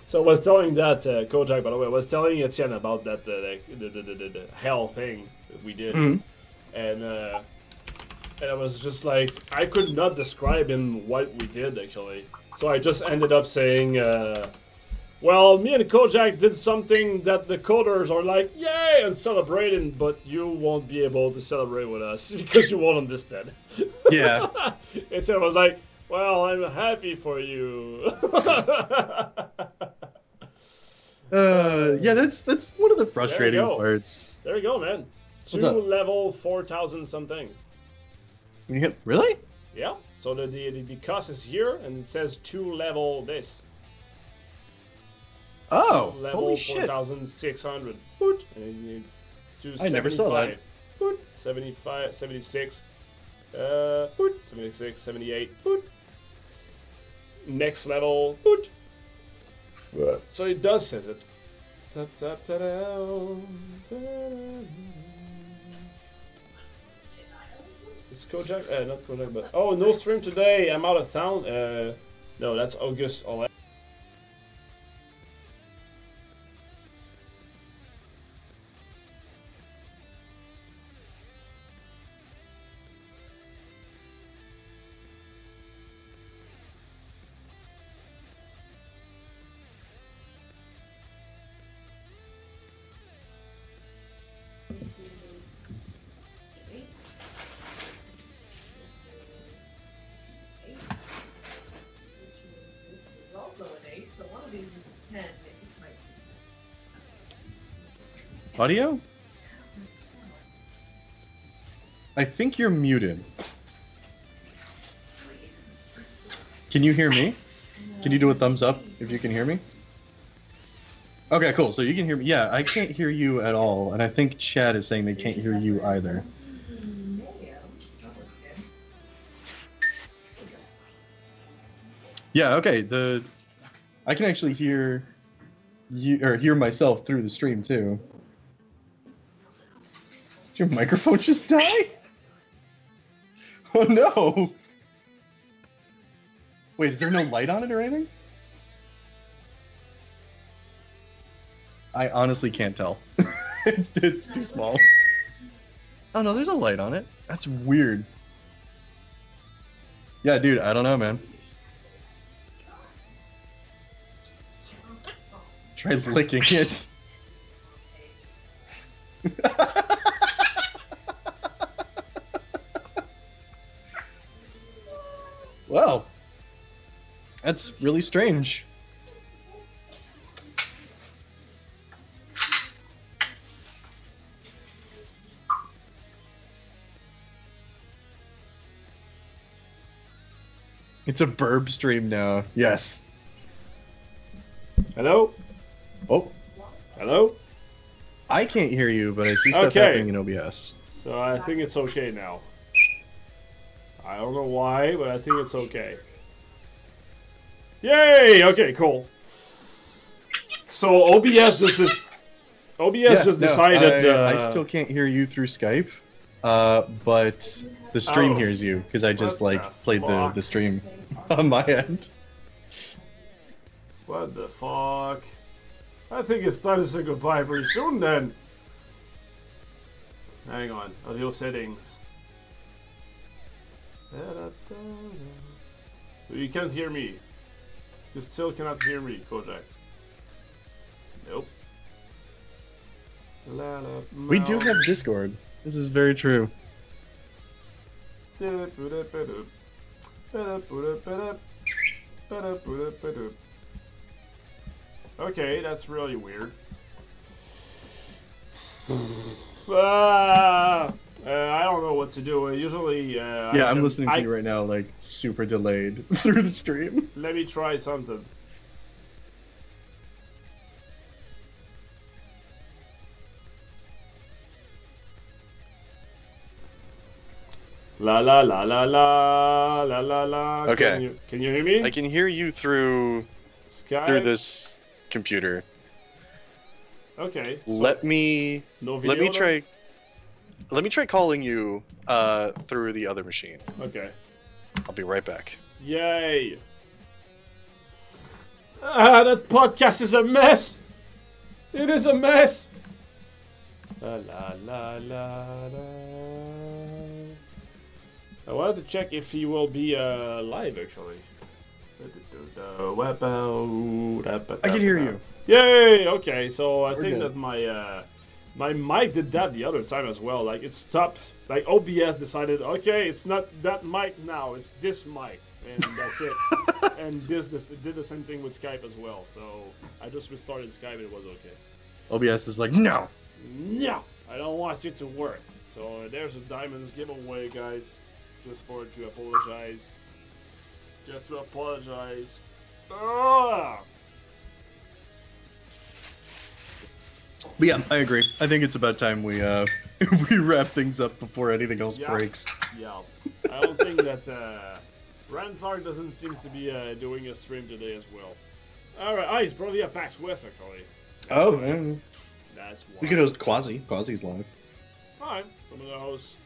So I was telling that Kojak, by the way, I was telling Etienne about that the hell thing that we did, and I was just like, I could not describe in what we did actually. So I just ended up saying, well, me and Kojak did something that the coders are like, yay, and celebrating, but you won't be able to celebrate with us because you won't understand. Yeah. And so I was like, well, I'm happy for you. Yeah, that's one of the frustrating parts. There you go, man. What's 2 up? level 4,000 something. When you hit, really? Yeah. So the cost is here, and it says 2 level this. Oh, Level holy shit. 4,600. Boot. And you do I never saw that. Boot. 75, 76. Boot. 76, 78. Boot. Next level. Boot. So it does says it. Tap, tap, ta-da. Is Kojak? Not Kojak, but oh, no stream today. I'm out of town. No, that's August. Audio? I think you're muted. Can you hear me? Can you do a thumbs up if you can hear me? Okay, cool. So you can hear me. Yeah, I can't hear you at all, and I think chat is saying they can't hear you either. Yeah, okay. I can actually hear you or hear myself through the stream too. Did your microphone just die? Oh no! Wait, is there no light on it or anything? I honestly can't tell. it's too small. Oh no, there's a light on it. That's weird. Yeah, dude, I don't know, man. Try licking it. Wow. That's really strange. It's a burb stream now. Yes. Hello? Oh. Hello? I can't hear you, but I see stuff Okay. happening in OBS. So I think it's okay now. I don't know why, but I think it's okay. Yay! Okay, cool. So OBS just decided. I still can't hear you through Skype, but the stream hears you because I just What like the played fuck? the stream on my end. What the fuck? I think it's time to say goodbye pretty soon then. Hang on, audio settings. You can't hear me. You still cannot hear me, Kojak. Nope. We do have Discord. This is very true. Okay, that's really weird. I don't know what to do. Usually, Yeah, I'm listening to you right now, like super delayed through the stream. Let me try something. La la la la la la la la. Okay. Can you hear me? I can hear you through Skype? this computer. Okay. So Let me no video. let me try calling you through the other machine. Okay. I'll be right back. Yay! Ah, that podcast is a mess. It is a mess. La la la la la. I wanted to check if he will be live actually. I can hear you. Yay! Okay, so I We're think good. that my mic did that the other time as well. Like it stopped. Like OBS decided, okay, it's not that mic now, it's this mic, and that's it. And this did the same thing with Skype as well. So I just restarted Skype and it was okay. OBS is like, no. No, I don't want it to work. So there's a diamonds giveaway, guys. Just to apologize. Just to apologize. Ah! But yeah, I agree. I think it's about time we we wrap things up before anything else Yeah. breaks. Yeah, I don't think that Randfark doesn't seem to be doing a stream today as well. Alright, he's probably at PAX West actually. Oh, man. That's why. We could host Quasi. Quasi's live. Alright, some of the hosts.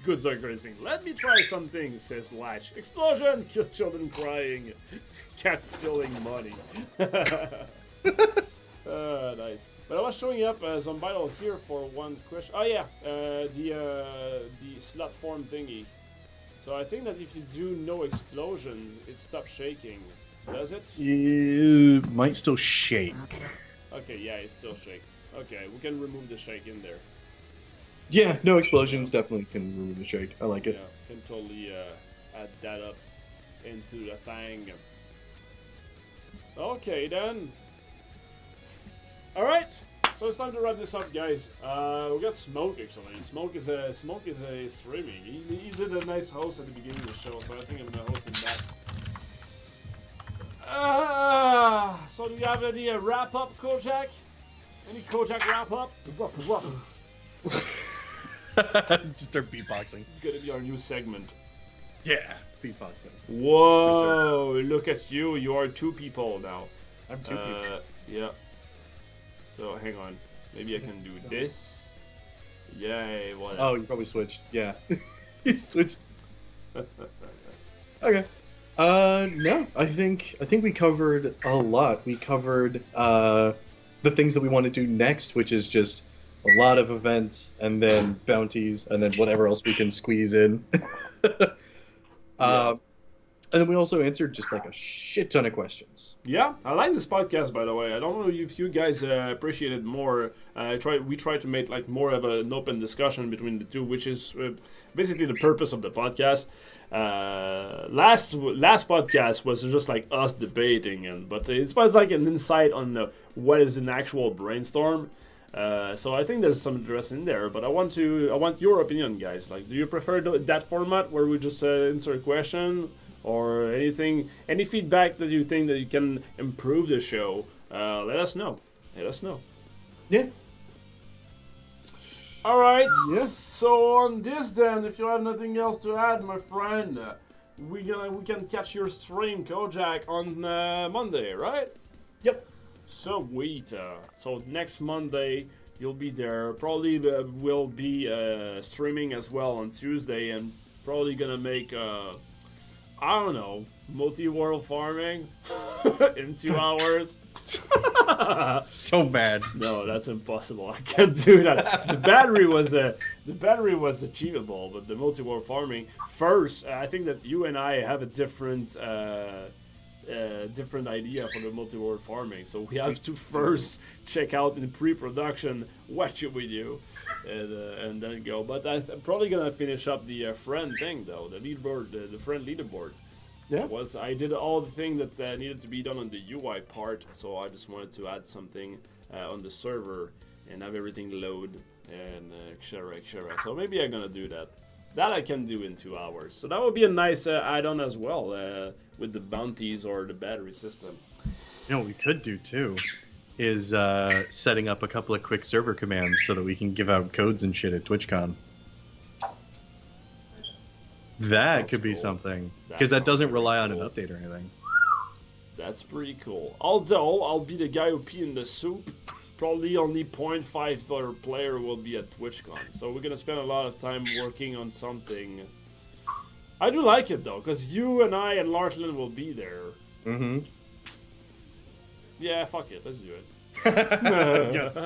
Goods are grazing. Let me try something, says Latch. Explosion! Kill children crying. Cats stealing money. Nice. But I was showing up Zombital here for one question. Oh yeah, the slot form thingy. So I think that if you do no explosions, it stops shaking. Does it? It might still shake. Okay, yeah, it still shakes. Okay, we can remove the shake in there. Yeah, no explosions definitely can remove the shake. I like Yeah, it. can totally add that up into the thing. Okay then. Alright, so it's time to wrap this up, guys. We got Smoke actually. Smoke is streaming. He did a nice host at the beginning of the show, so I think I'm gonna host him back. So do you have any wrap up, Kojak? Any Kojak wrap up? Just start beatboxing. It's gonna be our new segment. Yeah, beatboxing. Whoa! Look at you. You are two people now. I'm two people. Yeah. So hang on. Maybe I can do this. Yay! Whatever. Oh, you probably switched. Yeah, you switched. Okay. No, I think we covered a lot. We covered the things that we want to do next, which is just a lot of events and then bounties and then whatever else we can squeeze in. And then we also answered just like a shit ton of questions. Yeah, I like this podcast, by the way. I don't know if you guys appreciate it more. We try to make like more of an open discussion between the two, which is basically the purpose of the podcast. Last podcast was just like us debating, but it was like an insight on what is an actual brainstorm. So I think there's some interest in there, but I want your opinion, guys. Like, do you prefer that format where we just answer a question? Or any feedback that you think that you can improve the show, let us know. Yeah. All right. Yeah. So on this then, if you have nothing else to add, my friend, we can catch your stream, Kojak, on Monday, right? Yep. Sweet. So next Monday you'll be there. Probably will be streaming as well on Tuesday, and probably gonna make I don't know, multi-world farming in 2 hours. So bad. No, that's impossible. I can't do that. The battery was achievable, but the multi-world farming first. I think that you and I have a different idea for the multi-world farming. So we have to first check out in pre-production what should we do, and then go. But I'm probably gonna finish up the friend thing though, the leaderboard, the friend leaderboard. Yeah. I did all the thing that needed to be done on the UI part, so I just wanted to add something on the server and have everything load and etc. So maybe I'm gonna do that. That I can do in 2 hours. So that would be a nice add-on as well with the bounties or the battery system. You know what we could do too is setting up a couple of quick server commands so that we can give out codes and shit at TwitchCon. That could be something, because that doesn't rely on an update or anything. That's pretty cool. Although I'll be the guy who pee in the soup. Probably only 0.5 player will be at TwitchCon, so we're gonna spend a lot of time working on something. I do like it though, because you and I and Lartland will be there. Mm-hmm. Yeah, fuck it, let's do it. Yes.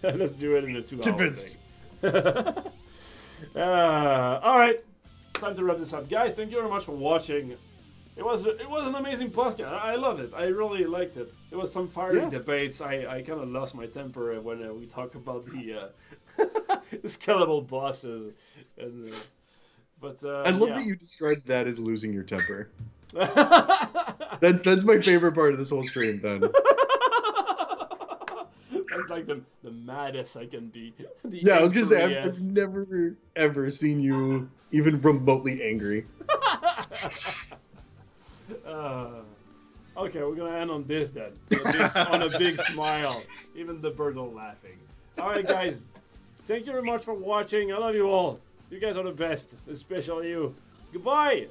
Let's do it in the 2 hour Convinced. thing. Alright, time to wrap this up. Guys, thank you very much for watching. It was an amazing podcast. I love it. I really liked it. It was some fiery debates. I kind of lost my temper when we talk about the scalable bosses. And, I love that you described that as losing your temper. That's my favorite part of this whole stream, then. That's like the maddest I can be. I was gonna say I've never ever seen you even remotely angry. Okay, we're gonna end on this then. On a big smile. Even the birds are laughing. Alright guys, thank you very much for watching. I love you all. You guys are the best, especially you. Goodbye!